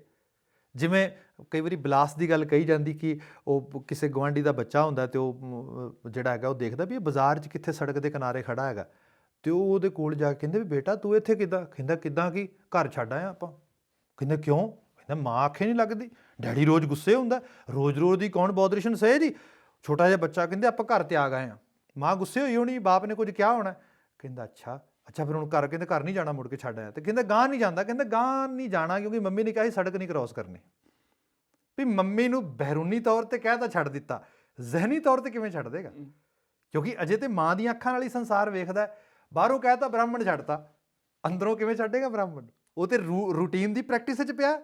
ਜਿਵੇਂ ਕਈ ਵਾਰੀ ਬਲਾਸ ਦੀ ਗੱਲ ਕਹੀ ਜਾਂਦੀ ਕਿ ਉਹ ਕਿਸੇ ਗੁਆਂਢੀ ਦਾ ਬੱਚਾ ਹੁੰਦਾ ਅਤੇ ਉਹ ਜਿਹੜਾ ਹੈਗਾ ਉਹ ਦੇਖਦਾ ਵੀ ਇਹ ਬਾਜ਼ਾਰ 'ਚ ਕਿੱਥੇ ਸੜਕ ਦੇ ਕਿਨਾਰੇ ਖੜਾ ਹੈਗਾ, ਅਤੇ ਉਹ ਉਹਦੇ ਕੋਲ ਜਾ ਕੇ ਕਹਿੰਦੇ ਵੀ ਬੇਟਾ ਤੂੰ ਇੱਥੇ ਕਿੱਦਾਂ? ਕਹਿੰਦਾ ਕਿੱਦਾਂ ਕੀ, ਘਰ ਛੱਡ ਆਇਆ ਆਪਾਂ। ਕਹਿੰਦਾ ਕਿਉਂ? ਕਹਿੰਦਾ ਮਾਂ ਆਖੇ ਨਹੀਂ ਲੱਗਦੀ, ਡੈਡੀ ਰੋਜ਼ ਗੁੱਸੇ ਹੁੰਦਾ, ਰੋਜ਼ ਦੀ ਕੌਣ ਬੌਦਰੇਸ਼ਨ ਸਹੇ ਜੀ। ਛੋਟਾ ਜਿਹਾ ਬੱਚਾ ਕਹਿੰਦੇ ਆਪਾਂ ਘਰ 'ਤੇ ਆ ਗਏ ਹਾਂ, ਮਾਂ ਗੁੱਸੇ ਹੋਈ ਹੋਣੀ, ਬਾਪ ਨੇ ਕੁਝ ਕਿਹਾ ਹੋਣਾ। ਕਹਿੰਦਾ ਅੱਛਾ ਫਿਰ ਹੁਣ ਕਹਿੰਦੇ ਘਰ ਨਹੀਂ ਜਾਣਾ, ਮੁੜ ਕੇ ਛੱਡ ਆਇਆ। ਅਤੇ ਕਹਿੰਦਾ ਗਾਂ ਨਹੀਂ ਜਾਂਦਾ, ਕਹਿੰਦਾ ਗਾਂ ਨਹੀਂ ਜਾਣਾ ਕਿਉਂਕਿ ਮੰਮੀ ਨੇ ਕਿਹਾ ਸੀ ਸੜਕ ਨਹੀਂ ਕ੍ਰੋਸ ਕਰਨੀ। ਵੀ ਮੰਮੀ ਨੂੰ ਬਹਿਰੂਨੀ ਤੌਰ 'ਤੇ ਕਹਿ ਤਾਂ ਛੱਡ ਦਿੱਤਾ, ਜ਼ਹਿਨੀ ਤੌਰ 'ਤੇ ਕਿਵੇਂ ਛੱਡ ਦੇਗਾ? ਕਿਉਂਕਿ ਅਜੇ ਤਾਂ ਮਾਂ ਦੀਆਂ ਅੱਖਾਂ ਨਾਲ ਹੀ ਸੰਸਾਰ ਵੇਖਦਾ। ਬਾਹਰੋਂ ਕਹਿ ਤਾ ਬ੍ਰਾਹਮਣ ਛੱਡਤਾ, ਅੰਦਰੋਂ ਕਿਵੇਂ ਛੱਡੇਗਾ ਬ੍ਰਾਹਮਣ? ਉਹ ਤਾਂ ਰੂਟੀਨ ਦੀ ਪ੍ਰੈਕਟਿਸ 'ਚ ਪਿਆ,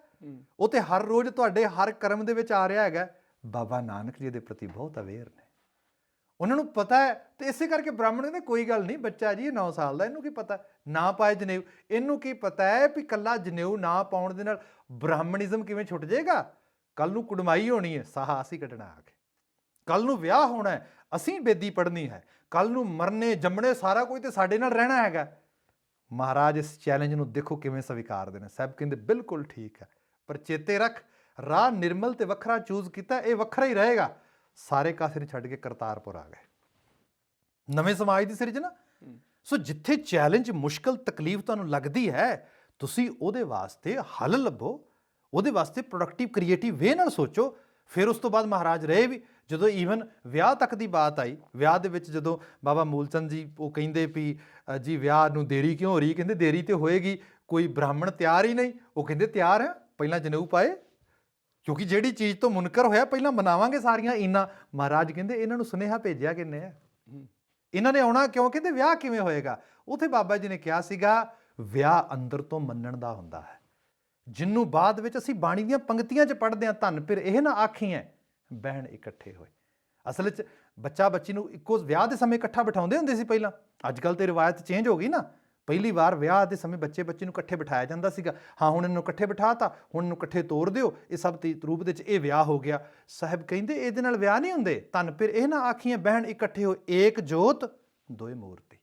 ਉਹ ਤਾਂ ਹਰ ਰੋਜ਼ ਤੁਹਾਡੇ ਹਰ ਕਰਮ ਦੇ ਵਿੱਚ ਆ ਰਿਹਾ ਹੈਗਾ। ਬਾਬਾ ਨਾਨਕ ਜੀ ਦੇ ਪ੍ਰਤੀ ਬਹੁਤ ਅਵੇਅਰ ਨੇ। ਉਹਨਾਂ ਨੂੰ ਪਤਾ ਹੈ, ਤੇ ਇਸੇ ਕਰਕੇ ਬ੍ਰਾਹਮਣ ਕਹਿੰਦੇ ਕੋਈ ਗੱਲ ਨਹੀਂ, ਬੱਚਾ ਜੀ 9 ਸਾਲ ਦਾ, ਇਹਨੂੰ ਕੀ ਪਤਾ ਨਾ ਪਾਏ ਜਨੇਊ। ਇਹਨੂੰ ਕੀ ਪਤਾ ਹੈ ਵੀ ਕੱਲਾ ਜਨੇਊ ਨਾ ਪਾਉਣ ਦੇ ਨਾਲ ਬ੍ਰਾਹਮਣਿਜ਼ਮ ਕਿਵੇਂ ਛੁੱਟ ਜਾਏਗਾ। ਕੱਲ ਨੂੰ ਕੁੜਮਾਈ ਹੋਣੀ ਹੈ, ਸਾਹਾ ਅਸੀਂ ਕੱਢਣਾ ਆ ਕੇ। ਕੱਲ ਨੂੰ ਵਿਆਹ ਹੋਣਾ ਹੈ, ਅਸੀਂ ਬੇਦੀ ਪੜ੍ਹਨੀ ਹੈ। ਕੱਲ ਨੂੰ ਮਰਨੇ ਜੰਮਣੇ ਸਾਰਾ ਕੋਈ ਤੇ ਸਾਡੇ ਨਾਲ ਰਹਿਣਾ ਹੈਗਾ। ਮਹਾਰਾਜ ਇਸ ਚੈਲੰਜ ਨੂੰ ਦੇਖੋ ਕਿਵੇਂ ਸਵੀਕਾਰਦੇ ਨੇ। ਸਾਹਿਬ ਕਹਿੰਦੇ ਬਿਲਕੁਲ ਠੀਕ ਹੈ, ਪਰ ਚੇਤੇ ਰੱਖ ਰਾਹ ਨਿਰਮਲ ਤੇ ਵੱਖਰਾ ਚੂਜ਼ ਕੀਤਾ, ਇਹ ਵੱਖਰਾ ਹੀ ਰਹੇਗਾ। ਸਾਰੇ ਕਾਸੇ ਛੱਡ ਕੇ ਕਰਤਾਰਪੁਰ ਆ ਗਏ, ਨਵੇਂ ਸਮਾਜ ਦੀ ਸਿਰਜਣਾ। ਸੋ ਜਿੱਥੇ ਚੈਲੰਜ, ਮੁਸ਼ਕਲ, ਤਕਲੀਫ ਤੁਹਾਨੂੰ ਲੱਗਦੀ ਹੈ, ਤੁਸੀਂ ਉਹਦੇ ਵਾਸਤੇ ਹੱਲ ਲੱਭੋ, ਉਹਦੇ ਵਾਸਤੇ ਪ੍ਰੋਡਕਟਿਵ ਕ੍ਰੀਏਟਿਵ ਵੇ ਨਾਲ ਸੋਚੋ। ਫਿਰ ਉਸ ਤੋਂ ਬਾਅਦ ਮਹਾਰਾਜ ਰਹੇ ਵੀ। ਜਦੋਂ ਈਵਨ ਵਿਆਹ ਤੱਕ ਦੀ ਬਾਤ ਆਈ, ਵਿਆਹ ਦੇ ਵਿੱਚ ਜਦੋਂ ਬਾਬਾ ਮੂਲ ਚੰਦ ਜੀ ਉਹ ਕਹਿੰਦੇ ਵੀ ਜੀ ਵਿਆਹ ਨੂੰ ਦੇਰੀ ਕਿਉਂ ਹੋ ਰਹੀ, ਕਹਿੰਦੇ ਦੇਰੀ ਤੇ ਹੋਏਗੀ, ਕੋਈ ਬ੍ਰਾਹਮਣ ਤਿਆਰ ਹੀ ਨਹੀਂ। ਉਹ ਕਹਿੰਦੇ ਤਿਆਰ ਹੈ, ਪਹਿਲਾਂ ਜਨੇਊ ਪਾਏ, ਕਿਉਂਕਿ ਜਿਹੜੀ ਚੀਜ਼ ਤੋਂ ਮੁਨਕਰ ਹੋਇਆ ਪਹਿਲਾਂ ਮਨਾਵਾਂਗੇ ਸਾਰੀਆਂ ਇਨਾ। ਮਹਾਰਾਜ ਕਹਿੰਦੇ ਇਹਨਾਂ ਨੂੰ ਸੁਨੇਹਾ ਭੇਜਿਆ ਕਿੰਨੇ ਹੈ, ਇਹਨਾਂ ਨੇ ਆਉਣਾ ਕਿਉਂ? ਕਹਿੰਦੇ ਵਿਆਹ ਕਿਵੇਂ ਹੋਏਗਾ? ਉੱਥੇ ਬਾਬਾ ਜੀ ਨੇ ਕਿਹਾ ਸੀਗਾ ਵਿਆਹ ਅੰਦਰ ਤੋਂ ਮੰਨਣ ਦਾ ਹੁੰਦਾ ਹੈ, ਜਿਹਨੂੰ ਬਾਅਦ ਵਿੱਚ ਅਸੀਂ ਬਾਣੀ ਦੀਆਂ ਪੰਕਤੀਆਂ 'ਚ ਪੜ੍ਹਦੇ ਹਾਂ, ਧੰਨ ਫਿਰ ਇਹ ਨਾ ਆਖੀਆਂ ਬਹਿਣ ਇਕੱਠੇ ਹੋਏ। ਅਸਲ 'ਚ ਬੱਚਾ ਬੱਚੀ ਨੂੰ ਇੱਕੋ ਵਿਆਹ ਦੇ ਸਮੇਂ ਇਕੱਠਾ ਬਿਠਾਉਂਦੇ ਹੁੰਦੇ ਸੀ ਪਹਿਲਾਂ। ਅੱਜ ਕੱਲ੍ਹ ਤੇ ਰਿਵਾਇਤ ਚੇਂਜ ਹੋ ਗਈ ਨਾ। ਪਹਿਲੀ ਵਾਰ ਵਿਆਹ ਦੇ ਸਮੇਂ ਬੱਚੇ ਨੂੰ ਇਕੱਠੇ ਬਿਠਾਇਆ ਜਾਂਦਾ ਸੀਗਾ। ਹਾਂ ਹੁਣ ਇਹਨੂੰ ਇਕੱਠੇ ਬਿਠਾਤਾ, ਹੁਣ ਇਹਨੂੰ ਇਕੱਠੇ ਤੋਰ ਦਿਓ, ਇਹ ਸਭ ਦੀ ਰੂਪ ਦੇ ਵਿੱਚ ਇਹ ਵਿਆਹ ਹੋ ਗਿਆ। ਸਾਹਿਬ ਕਹਿੰਦੇ ਇਹਦੇ ਨਾਲ ਵਿਆਹ ਨਹੀਂ ਹੁੰਦੇ। ਧੰਨ ਫਿਰ ਇਹ ਨਾ ਆਖੀਆਂ ਬਹਿਣ ਇਕੱਠੇ ਹੋਏ, ਏਕ ਜੋਤ ਦੋਏ ਮੂਰਤੀ।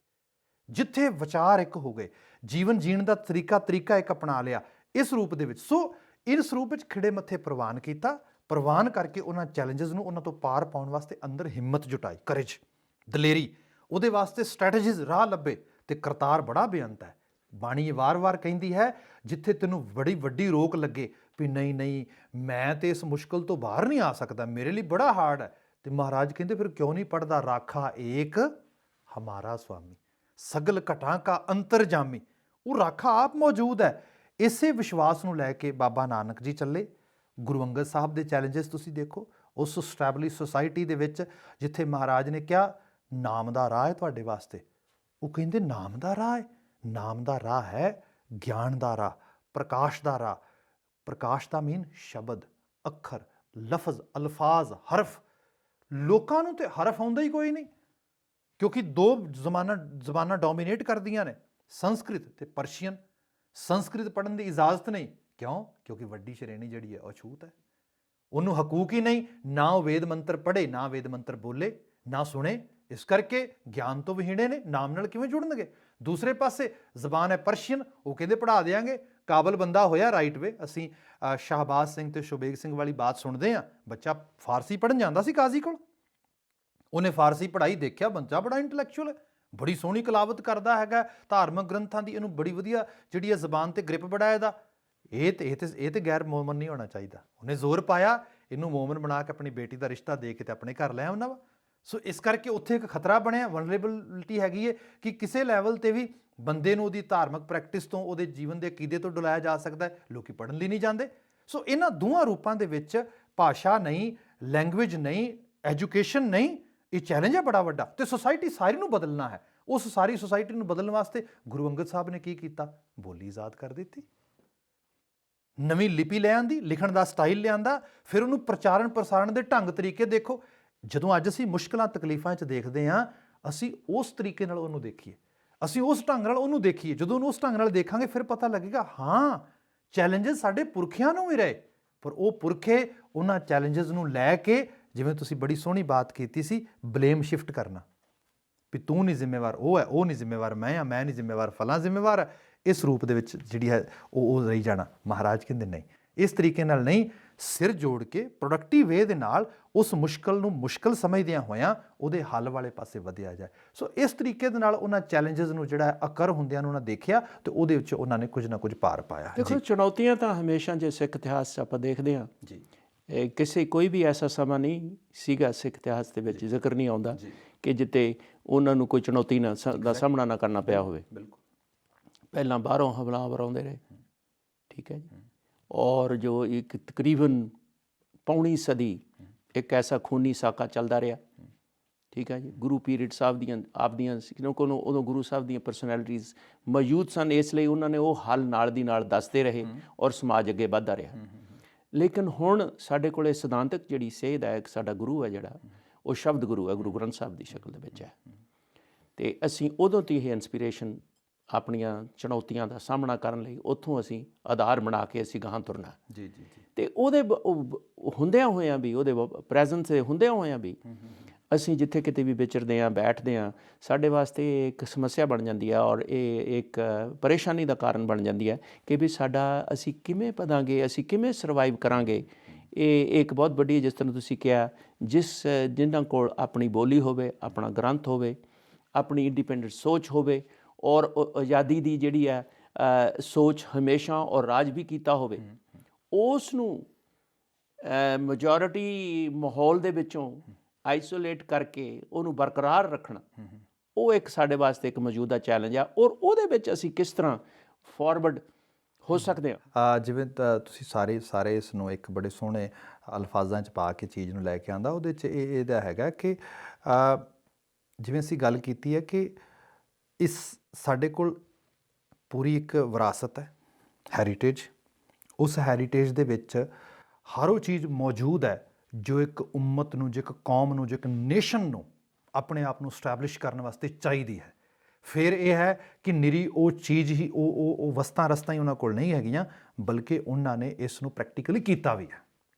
ਜਿੱਥੇ ਵਿਚਾਰ ਇੱਕ ਹੋ ਗਏ, ਜੀਵਨ ਜੀਣ ਦਾ ਤਰੀਕਾ ਇੱਕ ਅਪਣਾ ਲਿਆ ਇਸ ਰੂਪ ਦੇ ਵਿੱਚ। ਸੋ ਇਸ ਰੂਪ ਵਿੱਚ ਖਿੜੇ ਮੱਥੇ ਪ੍ਰਵਾਨ ਕੀਤਾ। ਪ੍ਰਵਾਨ ਕਰਕੇ ਉਹਨਾਂ ਚੈਲੰਜਸ ਨੂੰ, ਉਹਨਾਂ ਤੋਂ ਪਾਰ ਪਾਉਣ ਵਾਸਤੇ ਅੰਦਰ ਹਿੰਮਤ ਜੁਟਾਈ, ਕਰੇਜ, ਦਲੇਰੀ, ਉਹਦੇ ਵਾਸਤੇ ਸਟ੍ਰੈਟੇਜੀਜ਼, ਰਾਹ ਲੱਭੇ। ਤੇ ਕਰਤਾਰ ਬੜਾ ਬੇਅੰਤ ਹੈ। ਬਾਣੀ ਵਾਰ-ਵਾਰ ਕਹਿੰਦੀ ਹੈ ਜਿੱਥੇ ਤੈਨੂੰ ਬੜੀ ਵੱਡੀ ਰੋਕ ਲੱਗੇ ਵੀ ਨਹੀਂ ਮੈਂ ਤੇ ਇਸ ਮੁਸ਼ਕਲ ਤੋਂ ਬਾਹਰ ਨਹੀਂ ਆ ਸਕਦਾ, ਮੇਰੇ ਲਈ ਬੜਾ ਹਾਰਡ ਹੈ, ਤੇ ਮਹਾਰਾਜ ਕਹਿੰਦੇ ਫਿਰ ਕਿਉਂ ਨਹੀਂ ਪੜ੍ਹਦਾ ਰਾਖਾ ਏਕ ਹਮਾਰਾ ਸੁਆਮੀ, ਸਗਲ ਘਟਾਂ ਕਾ ਅੰਤਰਜਾਮੀ। ਉਹ ਰਾਖਾ ਆਪ ਮੌਜੂਦ ਹੈ। ਇਸੇ ਵਿਸ਼ਵਾਸ ਨੂੰ ਲੈ ਕੇ ਬਾਬਾ ਨਾਨਕ ਜੀ ਚੱਲੇ। ਗੁਰੂ ਅੰਗਦ ਸਾਹਿਬ ਦੇ ਚੈਲੰਜਸ ਤੁਸੀਂ ਦੇਖੋ, ਉਸ ਸਟੈਬਲਿਸ਼ ਸੁਸਾਇਟੀ ਦੇ ਵਿੱਚ ਜਿੱਥੇ ਮਹਾਰਾਜ ਨੇ ਕਿਹਾ ਨਾਮ ਦਾ ਰਾਹ ਹੈ ਤੁਹਾਡੇ ਵਾਸਤੇ, ਉਹ ਕਹਿੰਦੇ ਨਾਮ ਦਾ ਰਾਹ ਹੈ? ਨਾਮ ਦਾ ਰਾਹ ਹੈ ਗਿਆਨ ਦਾ ਰਾਹ, ਪ੍ਰਕਾਸ਼ ਦਾ ਰਾਹ। ਪ੍ਰਕਾਸ਼ ਦਾ ਮੀਨ ਸ਼ਬਦ, ਅੱਖਰ, ਲਫ਼ਜ਼, ਅਲਫਾਜ਼, ਹਰਫ। ਲੋਕਾਂ ਨੂੰ ਤੇ ਹਰਫ ਆਉਂਦਾ ਹੀ ਕੋਈ ਨਹੀਂ, ਕਿਉਂਕਿ ਦੋ ਜ਼ਬਾਨਾਂ ਡੋਮੀਨੇਟ ਕਰਦੀਆਂ ਨੇ, ਸੰਸਕ੍ਰਿਤ ਤੇ ਪਰਸ਼ੀਅਨ। ਸੰਸਕ੍ਰਿਤ ਪੜ੍ਹਨ ਦੀ ਇਜਾਜ਼ਤ ਨਹੀਂ। ਕਿਉਂ? ਕਿਉਂਕਿ ਵੱਡੀ ਸ਼੍ਰੇਣੀ ਜਿਹੜੀ ਹੈ ਅਛੂਤ ਹੈ, ਉਹਨੂੰ ਹਕੂਕ ਹੀ ਨਹੀਂ। ਨਾ ਉਹ ਵੇਦ ਮੰਤਰ ਪੜ੍ਹੇ, ਨਾ ਵੇਦ ਮੰਤਰ ਬੋਲੇ, ਨਾ ਸੁਣੇ। ਇਸ ਕਰਕੇ ਗਿਆਨ ਤੋਂ ਵਿਹੀਣੇ ਨੇ, ਨਾਮ ਨਾਲ ਕਿਵੇਂ ਜੁੜਨਗੇ? ਦੂਸਰੇ ਪਾਸੇ ਜ਼ਬਾਨ ਹੈ ਪਰਸ਼ੀਅਨ, ਉਹ ਕਹਿੰਦੇ ਪੜ੍ਹਾ ਦਿਆਂਗੇ। ਕਾਬਲ ਬੰਦਾ ਹੋਇਆ ਰਾਈਟ ਵੇ। ਅਸੀਂ ਸ਼ਾਹਬਾਜ਼ ਸਿੰਘ ਤੇ ਸ਼ੁਬੇਗ ਸਿੰਘ ਵਾਲੀ ਬਾਤ ਸੁਣਦੇ ਹਾਂ। ਬੱਚਾ ਫਾਰਸੀ ਪੜ੍ਹਨ ਜਾਂਦਾ ਸੀ ਕਾਜ਼ੀ ਕੋਲ, ਉਹਨੇ ਫਾਰਸੀ ਪੜ੍ਹਾਈ, ਦੇਖਿਆ ਬੱਚਾ ਬੜਾ ਇੰਟੈਲੈਕਚੁਅਲ ਹੈ, ਬੜੀ ਸੋਹਣੀ ਕਲਾਵਤ ਕਰਦਾ ਹੈਗਾ, ਧਾਰਮਿਕ ਗ੍ਰੰਥਾਂ ਦੀ ਇਹਨੂੰ ਬੜੀ ਵਧੀਆ ਜਿਹੜੀ ਹੈ ਜ਼ਬਾਨ ਤੇ ਗ੍ਰਿਪ ਬੜਾ ਇਹਦਾ। ਇਹ ਤੇ ਗੈਰ ਮੋਮਨ ਨਹੀਂ ਹੋਣਾ ਚਾਹੀਦਾ। ਉਹਨੇ ਜ਼ੋਰ ਪਾਇਆ, ਇਹਨੂੰ ਮੋਮਨ ਬਣਾ ਕੇ ਆਪਣੀ ਬੇਟੀ ਦਾ ਰਿਸ਼ਤਾ ਦੇ ਕੇ ਤੇ ਆਪਣੇ ਘਰ ਲੈ ਆਉਣਾ ਵਾ। ਸੋ ਇਸ ਕਰਕੇ ਉੱਥੇ ਇੱਕ ਖਤਰਾ ਬਣਿਆ, ਵਨਰੇਬਿਲਿਟੀ ਹੈਗੀ ਹੈ ਕਿ ਕਿਸੇ ਲੈਵਲ ਤੇ ਵੀ ਬੰਦੇ ਨੂੰ ਉਹਦੀ ਧਾਰਮਿਕ ਪ੍ਰੈਕਟਿਸ ਤੋਂ, ਉਹਦੇ ਜੀਵਨ ਦੇ ਅਕੀਦੇ ਤੋਂ ਡੁਲਾਇਆ ਜਾ ਸਕਦਾ ਹੈ। ਲੋਕੀ ਪੜ੍ਹਨ ਲਈ ਨਹੀਂ ਜਾਂਦੇ। ਸੋ ਇਹਨਾਂ ਦੋਹਾਂ ਰੂਪਾਂ ਦੇ ਵਿੱਚ ਭਾਸ਼ਾ ਨਹੀਂ, ਲੈਂਗੁਏਜ ਨਹੀਂ, ਐਜੂਕੇਸ਼ਨ ਨਹੀਂ, ਇਹ ਚੈਲੰਜ ਹੈ ਬੜਾ ਵੱਡਾ। ਤੇ ਸੁਸਾਇਟੀ ਸਾਰੀ ਨੂੰ ਬਦਲਣਾ ਹੈ। ਉਸ ਸਾਰੀ ਸੁਸਾਇਟੀ ਨੂੰ ਬਦਲਣ ਵਾਸਤੇ ਗੁਰੂ ਅੰਗਦ ਸਾਹਿਬ ਨੇ ਕੀ ਕੀਤਾ? ਬੋਲੀ ਆਜ਼ਾਦ ਕਰ ਦਿੱਤੀ, ਨਵੀਂ ਲਿਪੀ ਲੈ ਆਂਦੀ, ਲਿਖਣ ਦਾ ਸਟਾਈਲ ਲਿਆਂਦਾ, ਫਿਰ ਉਹਨੂੰ ਪ੍ਰਚਾਰਨ ਪ੍ਰਸਾਰਣ ਦੇ ਢੰਗ ਤਰੀਕੇ ਦੇਖੋ। ਜਦੋਂ ਅੱਜ ਅਸੀਂ ਮੁਸ਼ਕਲਾਂ ਤਕਲੀਫਾਂ 'ਚ ਦੇਖਦੇ ਹਾਂ, ਅਸੀਂ ਉਸ ਤਰੀਕੇ ਨਾਲ ਉਹਨੂੰ ਦੇਖੀਏ, ਅਸੀਂ ਉਸ ਢੰਗ ਨਾਲ ਉਹਨੂੰ ਦੇਖੀਏ। ਜਦੋਂ ਉਹਨੂੰ ਉਸ ਢੰਗ ਨਾਲ ਦੇਖਾਂਗੇ ਫਿਰ ਪਤਾ ਲੱਗੇਗਾ ਹਾਂ ਚੈਲੰਜਸ ਸਾਡੇ ਪੁਰਖਿਆਂ ਨੂੰ ਵੀ ਰਹੇ, ਪਰ ਉਹ ਪੁਰਖੇ ਉਹਨਾਂ ਚੈਲੰਜਸ ਨੂੰ ਲੈ ਕੇ, ਜਿਵੇਂ ਤੁਸੀਂ ਬੜੀ ਸੋਹਣੀ ਬਾਤ ਕੀਤੀ ਸੀ, ਬਲੇਮ ਸ਼ਿਫਟ ਕਰਨਾ ਵੀ ਤੂੰ ਨਹੀਂ ਜ਼ਿੰਮੇਵਾਰ, ਉਹ ਹੈ, ਉਹ ਨਹੀਂ ਜ਼ਿੰਮੇਵਾਰ, ਮੈਂ ਹਾਂ, ਮੈਂ ਨਹੀਂ ਜ਼ਿੰਮੇਵਾਰ, ਫਲਾਂ ਜ਼ਿੰਮੇਵਾਰ ਹੈ। ਇਸ ਰੂਪ ਦੇ ਵਿੱਚ ਜਿਹੜੀ ਹੈ ਉਹ ਰਹੀ ਜਾਣਾ। ਮਹਾਰਾਜ ਕਹਿੰਦੇ ਨਹੀਂ, ਇਸ ਤਰੀਕੇ ਨਾਲ ਨਹੀਂ, ਸਿਰ ਜੋੜ ਕੇ ਪ੍ਰੋਡਕਟਿਵ ਵੇ ਦੇ ਨਾਲ ਉਸ ਮੁਸ਼ਕਲ ਨੂੰ ਮੁਸ਼ਕਲ ਸਮਝਦਿਆਂ ਹੋਇਆਂ ਉਹਦੇ ਹੱਲ ਵਾਲੇ ਪਾਸੇ ਵਧਿਆ ਜਾਏ। ਸੋ ਇਸ ਤਰੀਕੇ ਦੇ ਨਾਲ ਉਹਨਾਂ ਚੈਲੰਜਸ ਨੂੰ ਜਿਹੜਾ ਅਕਰ ਹੁੰਦਿਆਂ ਨੂੰ ਉਹਨਾਂ ਦੇਖਿਆ ਤੇ ਉਹਦੇ ਵਿੱਚ ਉਹਨਾਂ ਨੇ ਕੁਝ ਨਾ ਕੁਝ ਪਾਰ ਪਾਇਆ। ਦੇਖੋ ਚੁਣੌਤੀਆਂ ਤਾਂ ਹਮੇਸ਼ਾ ਜੇ ਸਿੱਖ ਇਤਿਹਾਸ 'ਚ ਆਪਾਂ ਦੇਖਦੇ ਹਾਂ ਜੀ, ਕੋਈ ਵੀ ਐਸਾ ਸਮਾਂ ਨਹੀਂ ਸੀਗਾ ਸਿੱਖ ਇਤਿਹਾਸ ਦੇ ਵਿੱਚ ਜ਼ਿਕਰ ਨਹੀਂ ਆਉਂਦਾ ਕਿ ਜਿੱਤੇ ਉਹਨਾਂ ਨੂੰ ਕੋਈ ਚੁਣੌਤੀ ਦਾ ਸਾਹਮਣਾ ਨਾ ਕਰਨਾ ਪਿਆ ਹੋਵੇ। ਬਿਲਕੁਲ, ਪਹਿਲਾਂ ਬਾਹਰੋਂ ਹਮਲਾਵਰ ਆਉਂਦੇ ਰਹੇ, ਠੀਕ ਹੈ ਜੀ, ਔਰ ਜੋ ਇੱਕ ਤਕਰੀਬਨ ਪੌਣੀ ਸਦੀ ਇੱਕ ਐਸਾ ਖੂਨੀ ਸਾਕਾ ਚੱਲਦਾ ਰਿਹਾ, ਠੀਕ ਹੈ ਜੀ। ਗੁਰੂ ਪੀਰੀਅਡ ਸਾਹਿਬ ਦੀਆਂ ਆਪਦੀਆਂ ਕਿਉਂਕਿ ਉਦੋਂ ਗੁਰੂ ਸਾਹਿਬ ਦੀਆਂ ਪਰਸਨੈਲਿਟੀਜ਼ ਮੌਜੂਦ ਸਨ, ਇਸ ਲਈ ਉਹਨਾਂ ਨੇ ਉਹ ਹੱਲ ਨਾਲ ਦੀ ਨਾਲ ਦੱਸਦੇ ਰਹੇ ਔਰ ਸਮਾਜ ਅੱਗੇ ਵੱਧਦਾ ਰਿਹਾ। ਲੇਕਿਨ ਹੁਣ ਸਾਡੇ ਕੋਲੇ ਸਿਧਾਂਤਕ ਜਿਹੜੀ ਸੇਧ ਹੈ, ਇੱਕ ਸਾਡਾ ਗੁਰੂ ਹੈ ਜਿਹੜਾ, ਉਹ ਸ਼ਬਦ ਗੁਰੂ ਹੈ, ਗੁਰੂ ਗ੍ਰੰਥ ਸਾਹਿਬ ਦੀ ਸ਼ਕਲ ਦੇ ਵਿੱਚ ਹੈ। ਅਤੇ ਅਸੀਂ ਉਦੋਂ ਤੋਂ ਇਹ ਇਨਸਪੀਰੇਸ਼ਨ ਆਪਣੀਆਂ ਚੁਣੌਤੀਆਂ ਦਾ ਸਾਹਮਣਾ ਕਰਨ ਲਈ ਉੱਥੋਂ ਅਸੀਂ ਆਧਾਰ ਬਣਾ ਕੇ ਅਸੀਂ ਗਾਹਾਂ ਤੁਰਨਾ। ਜੀ ਜੀ ਜੀ। ਅਤੇ ਉਹਦੇ ਹੁੰਦਿਆਂ ਹੋਇਆਂ ਵੀ, ਉਹਦੇ ਪ੍ਰੈਜ਼ੈਂਸ ਦੇ ਹੁੰਦਿਆਂ ਹੋਇਆਂ ਵੀ ਅਸੀਂ ਜਿੱਥੇ ਕਿਤੇ ਵੀ ਵਿਚਰਦੇ ਹਾਂ, ਬੈਠਦੇ ਹਾਂ, ਸਾਡੇ ਵਾਸਤੇ ਇੱਕ ਸਮੱਸਿਆ ਬਣ ਜਾਂਦੀ ਹੈ ਔਰ ਇਹ ਇੱਕ ਪਰੇਸ਼ਾਨੀ ਦਾ ਕਾਰਨ ਬਣ ਜਾਂਦੀ ਹੈ ਕਿ ਵੀ ਅਸੀਂ ਕਿਵੇਂ ਪੜ੍ਹਾਂਗੇ, ਅਸੀਂ ਕਿਵੇਂ ਸਰਵਾਈਵ ਕਰਾਂਗੇ। ਇਹ ਇੱਕ ਬਹੁਤ ਵੱਡੀ, ਜਿਸ ਤਰ੍ਹਾਂ ਤੁਸੀਂ ਕਿਹਾ, ਜਿਨ੍ਹਾਂ ਕੋਲ ਆਪਣੀ ਬੋਲੀ ਹੋਵੇ, ਆਪਣਾ ਗ੍ਰੰਥ ਹੋਵੇ, ਆਪਣੀ ਇੰਡੀਪੈਂਡੈਂਟ ਸੋਚ ਹੋਵੇ ਔਰ ਆਜ਼ਾਦੀ ਦੀ ਜਿਹੜੀ ਹੈ ਸੋਚ ਹਮੇਸ਼ਾ ਔਰ ਰਾਜ ਵੀ ਕੀਤਾ ਹੋਵੇ, ਉਸ ਨੂੰ ਮੈਜੋਰਿਟੀ ਮਾਹੌਲ ਦੇ ਵਿੱਚੋਂ ਆਈਸੋਲੇਟ ਕਰਕੇ ਉਹਨੂੰ ਬਰਕਰਾਰ ਰੱਖਣਾ, ਉਹ ਇੱਕ ਸਾਡੇ ਵਾਸਤੇ ਇੱਕ ਮੌਜੂਦਾ ਚੈਲੰਜ ਆ। ਔਰ ਉਹਦੇ ਵਿੱਚ ਅਸੀਂ ਕਿਸ ਤਰ੍ਹਾਂ ਫਾਰਵਰਡ ਹੋ ਸਕਦੇ ਹਾਂ। ਜਿਵੇਂ ਤੁਸੀਂ ਸਾਰੇ ਇਸ ਨੂੰ ਇੱਕ ਬੜੇ ਸੋਹਣੇ ਅਲਫਾਜ਼ਾਂ 'ਚ ਪਾ ਕੇ ਚੀਜ਼ ਨੂੰ ਲੈ ਕੇ ਆਂਦਾ, ਉਹਦੇ 'ਚ ਇਹਦਾ ਹੈਗਾ ਕਿ ਜਿਵੇਂ ਅਸੀਂ ਗੱਲ ਕੀਤੀ ਹੈ ਕਿ ਸਾਡੇ ਕੋਲ ਪੂਰੀ ਇੱਕ ਵਿਰਾਸਤ ਹੈ, ਹੈਰੀਟੇਜ। ਉਸ ਹੈਰੀਟੇਜ ਦੇ ਵਿੱਚ ਹਰ ਉਹ ਚੀਜ਼ ਮੌਜੂਦ ਹੈ ਜੋ ਇੱਕ ਉਮਤ ਨੂੰ, ਜੋ ਇੱਕ ਕੌਮ ਨੂੰ, ਜੋ ਇੱਕ ਨੇਸ਼ਨ ਨੂੰ ਆਪਣੇ ਆਪ ਨੂੰ ਸਟੈਬਲਿਸ਼ ਕਰਨ ਵਾਸਤੇ ਚਾਹੀਦੀ ਹੈ। ਫਿਰ ਇਹ ਹੈ ਕਿ ਨਿਰੀ ਉਹ ਚੀਜ਼ ਹੀ, ਉਹ ਵਸਤਾਂ ਰਸਤਾਂ ਹੀ ਉਹਨਾਂ ਕੋਲ ਨਹੀਂ ਹੈਗੀਆਂ, ਬਲਕਿ ਉਹਨਾਂ ਨੇ ਇਸ ਨੂੰ ਪ੍ਰੈਕਟੀਕਲੀ ਕੀਤਾ ਵੀ ਹੈ,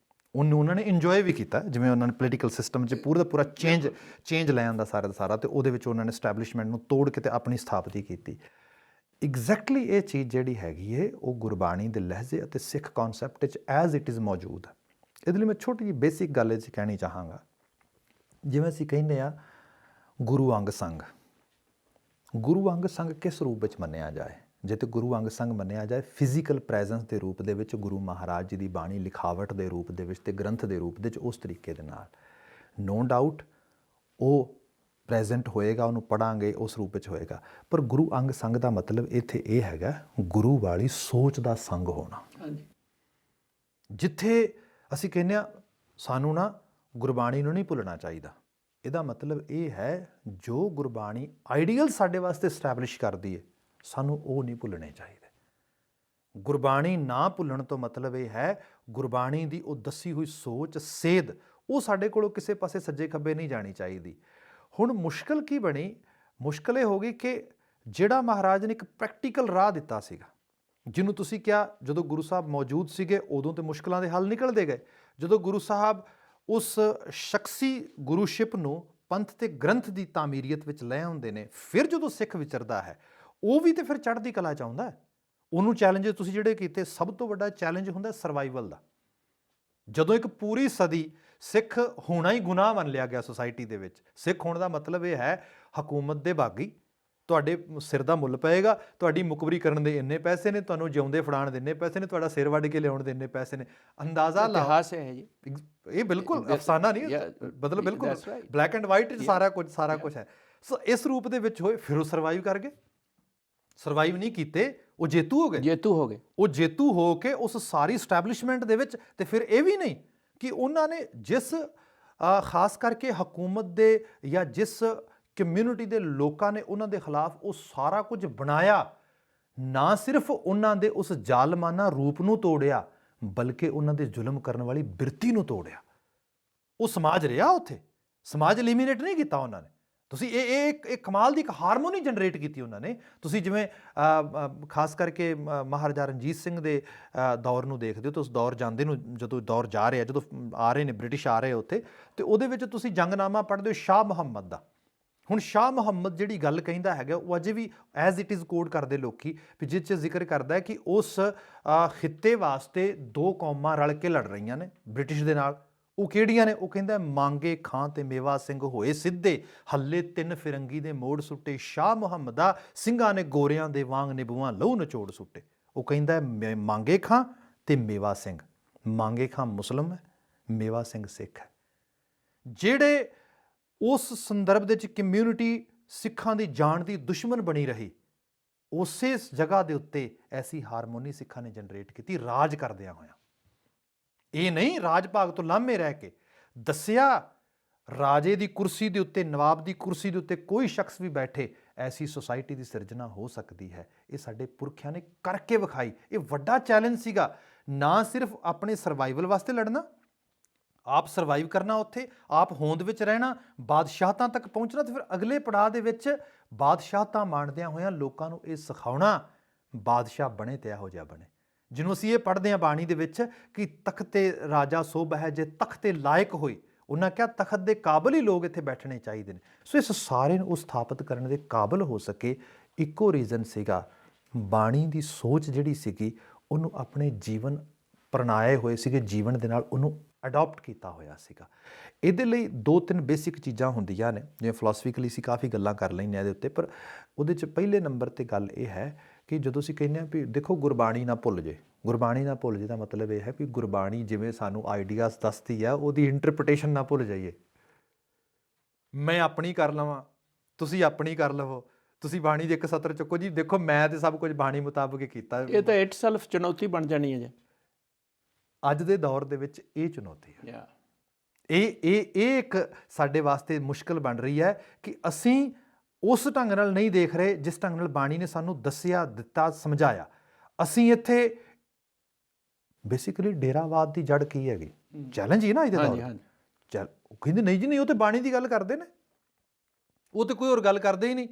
ਉਹਨੂੰ ਉਹਨਾਂ ਨੇ ਇੰਜੋਏ ਵੀ ਕੀਤਾ। ਜਿਵੇਂ ਉਹਨਾਂ ਨੇ ਪੋਲੀਟੀਕਲ ਸਿਸਟਮ 'ਚ ਪੂਰਾ ਦਾ ਪੂਰਾ ਚੇਂਜ ਲੈ ਆਉਂਦਾ ਸਾਰਾ ਦਾ ਸਾਰਾ, ਅਤੇ ਉਹਦੇ ਵਿੱਚ ਉਹਨਾਂ ਨੇ ਸਟੈਬਲਿਸ਼ਮੈਂਟ ਨੂੰ ਤੋੜ ਕੇ ਤੇ ਆਪਣੀ ਸਥਾਪਤੀ ਕੀਤੀ। ਐਗਜ਼ੈਕਟਲੀ ਇਹ ਚੀਜ਼ ਜਿਹੜੀ ਹੈਗੀ ਹੈ ਉਹ ਗੁਰਬਾਣੀ ਦੇ ਲਹਿਜ਼ੇ ਅਤੇ ਸਿੱਖ ਕੌਨਸੈਪਟ 'ਚ ਐਜ਼ ਇਟ ਇਜ਼ ਮੌਜੂਦ ਹੈ। ਇਹਦੇ ਲਈ ਮੈਂ ਛੋਟੀ ਜਿਹੀ ਬੇਸਿਕ ਗੱਲ ਇਹ 'ਚ ਕਹਿਣੀ ਚਾਹਾਂਗਾ। ਜਿਵੇਂ ਅਸੀਂ ਕਹਿੰਦੇ ਹਾਂ ਗੁਰੂ ਅੰਗ ਸੰਗ, ਗੁਰੂ ਅੰਗ ਸੰਗ ਕਿਸ ਰੂਪ ਵਿੱਚ ਮੰਨਿਆ ਜਾਏ? ਜੇ ਤੇ ਗੁਰੂ ਅੰਗ ਸੰਗ ਮੰਨਿਆ ਜਾਏ ਫਿਜ਼ੀਕਲ ਪ੍ਰੈਜ਼ੈਂਸ ਦੇ ਰੂਪ ਦੇ ਵਿੱਚ, ਗੁਰੂ ਮਹਾਰਾਜ ਜੀ ਦੀ ਬਾਣੀ ਲਿਖਾਵਟ ਦੇ ਰੂਪ ਦੇ ਵਿੱਚ ਤੇ ਗ੍ਰੰਥ ਦੇ ਰੂਪ ਦੇ ਵਿੱਚ, ਉਸ ਤਰੀਕੇ ਦੇ ਨਾਲ ਨੋ ਡਾਊਟ ਉਹ ਪ੍ਰੈਜ਼ੈਂਟ ਹੋਏਗਾ, ਉਹਨੂੰ ਪੜ੍ਹਾਂਗੇ ਉਸ ਰੂਪ ਵਿੱਚ ਹੋਏਗਾ। ਪਰ ਗੁਰੂ ਅੰਗ ਸੰਗ ਦਾ ਮਤਲਬ ਇੱਥੇ ਇਹ ਹੈਗਾ ਗੁਰੂ ਵਾਲੀ ਸੋਚ ਦਾ ਸੰਗ ਹੋਣਾ। ਜਿੱਥੇ ਅਸੀਂ ਕਹਿੰਦੇ ਹਾਂ ਸਾਨੂੰ ਨਾ ਗੁਰਬਾਣੀ ਨੂੰ ਨਹੀਂ ਭੁੱਲਣਾ ਚਾਹੀਦਾ, ਇਹਦਾ ਮਤਲਬ ਇਹ ਹੈ ਜੋ ਗੁਰਬਾਣੀ ਆਈਡੀਅਲ ਸਾਡੇ ਵਾਸਤੇ ਸਟੈਬਲਿਸ਼ ਕਰਦੀ ਹੈ, ਸਾਨੂੰ ਉਹ ਨਹੀਂ ਭੁੱਲਣੇ ਚਾਹੀਦੇ। ਗੁਰਬਾਣੀ ਨਾ ਭੁੱਲਣ ਤੋਂ ਮਤਲਬ ਇਹ ਹੈ ਗੁਰਬਾਣੀ ਦੀ ਉਹ ਦੱਸੀ ਹੋਈ ਸੋਚ, ਸੇਧ, ਉਹ ਸਾਡੇ ਕੋਲੋਂ ਕਿਸੇ ਪਾਸੇ ਸੱਜੇ ਖੱਬੇ ਨਹੀਂ ਜਾਣੀ ਚਾਹੀਦੀ। ਹੁਣ ਮੁਸ਼ਕਲ ਕੀ ਬਣੀ? ਮੁਸ਼ਕਲ ਇਹ ਹੋ ਗਈ ਕਿ ਜਿਹੜਾ ਮਹਾਰਾਜ ਨੇ ਇੱਕ ਪ੍ਰੈਕਟੀਕਲ ਰਾਹ ਦਿੱਤਾ ਸੀਗਾ, ਜਿਹਨੂੰ ਤੁਸੀਂ ਕਿਹਾ ਜਦੋਂ ਗੁਰੂ ਸਾਹਿਬ ਮੌਜੂਦ ਸੀਗੇ ਉਦੋਂ ਤੇ ਮੁਸ਼ਕਲਾਂ ਦੇ ਹੱਲ ਨਿਕਲਦੇ ਗਏ। ਜਦੋਂ ਗੁਰੂ ਸਾਹਿਬ ਉਸ ਸ਼ਖਸੀ ਗੁਰੂਸ਼ਿਪ ਨੂੰ ਪੰਥ ਤੇ ਗ੍ਰੰਥ ਦੀ ਤਾਮੀਰੀਅਤ ਵਿੱਚ ਲੈ ਆਉਂਦੇ ਨੇ, ਫਿਰ ਜਦੋਂ ਸਿੱਖ ਵਿਚਰਦਾ ਹੈ ਉਹ ਵੀ ਤੇ ਫਿਰ ਚੜ੍ਹਦੀ ਕਲਾ 'ਚ ਆਉਂਦਾ ਹੈ। ਉਹਨੂੰ ਚੈਲੰਜਸ ਤੁਸੀਂ ਜਿਹੜੇ ਕੀਤੇ, ਸਭ ਤੋਂ ਵੱਡਾ ਚੈਲੰਜ ਹੁੰਦਾ ਸਰਵਾਈਵਲ ਦਾ। ਜਦੋਂ ਇੱਕ ਪੂਰੀ ਸਦੀ ਸਿੱਖ ਹੋਣਾ ਹੀ ਗੁਨਾਹ ਮੰਨ ਲਿਆ ਗਿਆ ਸੋਸਾਇਟੀ ਦੇ ਵਿੱਚ, ਸਿੱਖ ਹੋਣ ਦਾ ਮਤਲਬ ਇਹ ਹੈ ਹਕੂਮਤ ਦੇ ਬਾਗੀ, ਤੁਹਾਡੇ ਸਿਰ ਦਾ ਮੁੱਲ ਪਏਗਾ, ਤੁਹਾਡੀ ਮੁਕਬਰੀ ਕਰਨ ਦੇ ਇੰਨੇ ਪੈਸੇ ਨੇ, ਤੁਹਾਨੂੰ ਜਿਉਂਦੇ ਫੜਾਉਣ ਦੇ ਇੰਨੇ ਪੈਸੇ ਨੇ, ਤੁਹਾਡਾ ਸਿਰ ਵੱਢ ਕੇ ਲਿਆਉਣ ਦੇ ਇੰਨੇ ਪੈਸੇ ਨੇ। ਅੰਦਾਜ਼ਾ ਲਾਓ, ਇਤਿਹਾਸ ਹੈ ਜੀ ਇਹ, ਬਿਲਕੁਲ ਅਫਸਾਨਾ ਨਹੀਂ, ਮਤਲਬ ਬਿਲਕੁਲ ਬਲੈਕ ਐਂਡ ਵਾਈਟ ਸਾਰਾ ਕੁਝ ਹੈ। ਸੋ ਇਸ ਰੂਪ ਦੇ ਵਿੱਚ ਹੋਏ, ਫਿਰ ਉਹ ਸਰਵਾਈਵ ਕਰ ਗਏ। ਸਰਵਾਈਵ ਨਹੀਂ ਕੀਤੇ, ਉਹ ਜੇਤੂ ਹੋ ਗਏ। ਉਹ ਜੇਤੂ ਹੋ ਕੇ ਉਸ ਸਾਰੀ ਸਟੈਬਲਿਸ਼ਮੈਂਟ ਦੇ ਵਿੱਚ, ਤੇ ਫਿਰ ਇਹ ਵੀ ਨਹੀਂ ਕਿ ਉਹਨਾਂ ਨੇ ਜਿਸ ਖਾਸ ਕਰਕੇ ਹਕੂਮਤ ਦੇ ਜਾਂ ਜਿਸ ਕਮਿਊਨਿਟੀ ਦੇ ਲੋਕਾਂ ਨੇ ਉਹਨਾਂ ਦੇ ਖਿਲਾਫ ਉਹ ਸਾਰਾ ਕੁਝ ਬਣਾਇਆ, ਨਾ ਸਿਰਫ ਉਹਨਾਂ ਦੇ ਉਸ ਜ਼ਾਲਮਾਨਾ ਰੂਪ ਨੂੰ ਤੋੜਿਆ, ਬਲਕਿ ਉਹਨਾਂ ਦੇ ਜ਼ੁਲਮ ਕਰਨ ਵਾਲੀ ਬਿਰਤੀ ਨੂੰ ਤੋੜਿਆ। ਉਹ ਸਮਾਜ ਰਿਹਾ ਉੱਥੇ, ਸਮਾਜ ਐਲੀਮੀਨੇਟ ਨਹੀਂ ਕੀਤਾ ਉਹਨਾਂ ਨੇ। ਤੁਸੀਂ ਇਹ ਕਮਾਲ ਦੀ ਇੱਕ ਹਾਰਮੋਨੀ ਜਨਰੇਟ ਕੀਤੀ ਉਹਨਾਂ ਨੇ। ਤੁਸੀਂ ਜਿਵੇਂ ਖਾਸ ਕਰਕੇ ਮਹਾਰਾਜਾ ਰਣਜੀਤ ਸਿੰਘ ਦੇ ਦੌਰ ਨੂੰ ਦੇਖਦੇ ਹੋ, ਤਾਂ ਉਸ ਦੌਰ ਜਾਂਦੇ ਨੂੰ, ਜਦੋਂ ਦੌਰ ਜਾ ਰਿਹਾ, ਜਦੋਂ ਆ ਰਹੇ ਨੇ ਬ੍ਰਿਟਿਸ਼ ਆ ਰਹੇ ਉੱਥੇ, ਅਤੇ ਉਹਦੇ ਵਿੱਚ ਤੁਸੀਂ ਜੰਗਨਾਮਾ ਪੜ੍ਹਦੇ ਹੋ ਸ਼ਾਹ ਮੁਹੰਮਦ ਦਾ। ਹੁਣ ਸ਼ਾਹ ਮੁਹੰਮਦ ਜਿਹੜੀ ਗੱਲ ਕਹਿੰਦਾ ਹੈਗਾ, ਉਹ ਅਜੇ ਵੀ ਐਜ਼ ਇਟ ਇਜ਼ ਕੋਡ ਕਰਦੇ ਲੋਕੀ, ਵੀ ਜਿਸ 'ਚ ਜ਼ਿਕਰ ਕਰਦਾ ਹੈ ਕਿ ਉਸ ਖਿੱਤੇ ਵਾਸਤੇ ਦੋ ਕੌਮਾਂ ਰਲ ਕੇ ਲੜ ਰਹੀਆਂ ਨੇ ਬ੍ਰਿਟਿਸ਼ ਦੇ ਨਾਲ। ਉਹ ਕਿਹੜੀਆਂ ਨੇ? ਉਹ ਕਹਿੰਦਾ ਮੰਗੇ ਖਾਂ ਤੇ ਮੇਵਾ ਸਿੰਘ ਹੋਏ ਸਿੱਧੇ, ਹੱਲੇ ਤਿੰਨ ਫਿਰੰਗੀ ਦੇ ਮੋੜ ਸੁੱਟੇ, ਸ਼ਾਹ ਮੁਹੰਮਦਾ ਸਿੰਘਾਂ ਨੇ ਗੋਰਿਆਂ ਦੇ ਵਾਂਗ ਨਿਬੂਆਂ ਲਹੂ ਨਚੋੜ ਸੁੱਟੇ। ਉਹ ਕਹਿੰਦਾ ਮੰਗੇ ਖਾਂ ਤੇ ਮੇਵਾ ਸਿੰਘ, ਮੰਗੇ ਖਾਂ ਮੁਸਲਮ ਹੈ, ਮੇਵਾ ਸਿੰਘ ਸਿੱਖ ਹੈ। ਜਿਹੜੇ ਉਸ ਸੰਦਰਭ ਦੇ ਵਿੱਚ ਕਮਿਊਨਿਟੀ ਸਿੱਖਾਂ ਦੀ ਜਾਨ ਦੀ ਦੁਸ਼ਮਣ ਬਣੀ ਰਹੀ, ਉਸੇ ਜਗ੍ਹਾ ਦੇ ਉੱਤੇ ਐਸੀ ਹਾਰਮੋਨੀ ਸਿੱਖਾਂ ਨੇ ਜਨਰੇਟ ਕੀਤੀ ਰਾਜ ਕਰਦਿਆਂ ਹੋਇਆਂ। ਇਹ ਨਹੀਂ ਰਾਜ ਭਾਗ ਤੋਂ ਲਾਂਭੇ ਰਹਿ ਕੇ ਦੱਸਿਆ, ਰਾਜੇ ਦੀ ਕੁਰਸੀ ਦੇ ਉੱਤੇ, ਨਵਾਬ ਦੀ ਕੁਰਸੀ ਦੇ ਉੱਤੇ ਕੋਈ ਸ਼ਖਸ ਵੀ ਬੈਠੇ, ਐਸੀ ਸੁਸਾਇਟੀ ਦੀ ਸਿਰਜਣਾ ਹੋ ਸਕਦੀ ਹੈ। ਇਹ ਸਾਡੇ ਪੁਰਖਿਆਂ ਨੇ ਕਰਕੇ ਵਿਖਾਈ। ਇਹ ਵੱਡਾ ਚੈਲੰਜ ਸੀਗਾ। ਨਾ ਸਿਰਫ ਆਪਣੇ ਸਰਵਾਈਵਲ ਵਾਸਤੇ ਲੜਨਾ, ਆਪ ਸਰਵਾਈਵ ਕਰਨਾ, ਉੱਥੇ ਆਪ ਹੋਂਦ ਵਿੱਚ ਰਹਿਣਾ, ਬਾਦਸ਼ਾਹਤਾਂ ਤੱਕ ਪਹੁੰਚਣਾ, ਤੇ ਫਿਰ ਅਗਲੇ ਪੜਾਅ ਦੇ ਵਿੱਚ ਬਾਦਸ਼ਾਹਤਾਂ ਮਾਣਦਿਆਂ ਹੋਇਆਂ ਲੋਕਾਂ ਨੂੰ ਇਹ ਸਿਖਾਉਣਾ ਬਾਦਸ਼ਾਹ ਬਣੇ ਤੇ ਇਹੋ ਜਿਹਾ ਬਣੇ, ਜਿਹਨੂੰ ਅਸੀਂ ਇਹ ਪੜ੍ਹਦੇ ਹਾਂ ਬਾਣੀ ਦੇ ਵਿੱਚ ਕਿ ਤਖਤੇ ਰਾਜਾ ਸੋਭ ਹੈ ਜੇ ਤਖਤੇ ਲਾਇਕ ਹੋਈ। ਉਹਨਾਂ ਕਿਹਾ ਤਖਤ ਦੇ ਕਾਬਲ ਹੀ ਲੋਕ ਇੱਥੇ ਬੈਠਣੇ ਚਾਹੀਦੇ ਨੇ। ਸੋ ਇਸ ਸਾਰੇ ਨੂੰ ਸਥਾਪਿਤ ਕਰਨ ਦੇ ਕਾਬਲ ਹੋ ਸਕੇ, ਇੱਕੋ ਰੀਜ਼ਨ ਸੀਗਾ, ਬਾਣੀ ਦੀ ਸੋਚ ਜਿਹੜੀ ਸੀਗੀ ਉਹਨੂੰ ਆਪਣੇ ਜੀਵਨ ਪ੍ਰਣਾਏ ਹੋਏ ਸੀਗੇ, ਜੀਵਨ ਦੇ ਨਾਲ ਉਹਨੂੰ ਅਡਾਪਟ ਕੀਤਾ ਹੋਇਆ ਸੀਗਾ। ਇਹਦੇ ਲਈ 2-3 ਬੇਸਿਕ ਚੀਜ਼ਾਂ ਹੁੰਦੀਆਂ ਨੇ, ਜਿਵੇਂ ਫਿਲਾਸਫਿਕਲੀ ਅਸੀਂ ਕਾਫੀ ਗੱਲਾਂ ਕਰ ਲੈਂਦੇ ਹਾਂ ਇਹਦੇ ਉੱਤੇ, ਪਰ ਉਹਦੇ 'ਚ ਪਹਿਲੇ ਨੰਬਰ 'ਤੇ ਗੱਲ ਇਹ ਹੈ ਕਿ ਜਦੋਂ ਅਸੀਂ ਕਹਿੰਦੇ ਹਾਂ ਵੀ ਦੇਖੋ ਗੁਰਬਾਣੀ ਨਾ ਭੁੱਲ ਜੇ, ਗੁਰਬਾਣੀ ਨਾ ਭੁੱਲ ਜੇ ਦਾ ਮਤਲਬ ਇਹ ਹੈ ਕਿ ਗੁਰਬਾਣੀ ਜਿਵੇਂ ਸਾਨੂੰ ਆਈਡੀਆਜ਼ ਦੱਸਦੀ ਹੈ ਉਹਦੀ ਇੰਟਰਪ੍ਰੀਟੇਸ਼ਨ ਨਾ ਭੁੱਲ ਜਾਈਏ। ਮੈਂ ਆਪਣੀ ਕਰ ਲਵਾਂ, ਤੁਸੀਂ ਆਪਣੀ ਕਰ ਲਵੋ, ਤੁਸੀਂ ਬਾਣੀ ਦੇ ਇੱਕ ਸਤਰ ਚੁੱਕੋ ਜੀ, ਦੇਖੋ ਮੈਂ ਤੇ ਸਭ ਕੁਝ ਬਾਣੀ ਮੁਤਾਬਕ ਹੀ ਕੀਤਾ। ਇਹ ਤਾਂ ਇਟ ਸੈਲਫ ਚੁਣੌਤੀ ਬਣ ਜਾਣੀ ਹੈ ਜੀ ਅੱਜ ਦੇ ਦੌਰ ਦੇ ਵਿੱਚ। ਇਹ ਚੁਣੌਤੀ ਹੈ, ਇਹ ਇੱਕ ਸਾਡੇ ਵਾਸਤੇ ਮੁਸ਼ਕਲ ਬਣ ਰਹੀ ਹੈ ਕਿ ਅਸੀਂ ਉਸ ਢੰਗ ਨਾਲ ਨਹੀਂ ਦੇਖ ਰਹੇ ਜਿਸ ਢੰਗ ਨਾਲ ਬਾਣੀ ਨੇ ਸਾਨੂੰ ਦੱਸਿਆ, ਦਿੱਤਾ, ਸਮਝਾਇਆ। ਅਸੀਂ ਇੱਥੇ ਬੇਸਿਕਲੀ ਡੇਰਾਵਾਦ ਦੀ ਜੜ ਕੀ ਹੈਗੀ, ਚੈਲੰਜ ਹੀ ਨਾ ਇਹਦੇ ਨਾਲ। ਕਹਿੰਦੇ ਨਹੀਂ ਜੀ ਨਹੀਂ, ਉਹ ਤੇ ਬਾਣੀ ਦੀ ਗੱਲ ਕਰਦੇ ਨੇ, ਉਹ ਤੇ ਕੋਈ ਹੋਰ ਗੱਲ ਕਰਦੇ ਹੀ ਨਹੀਂ।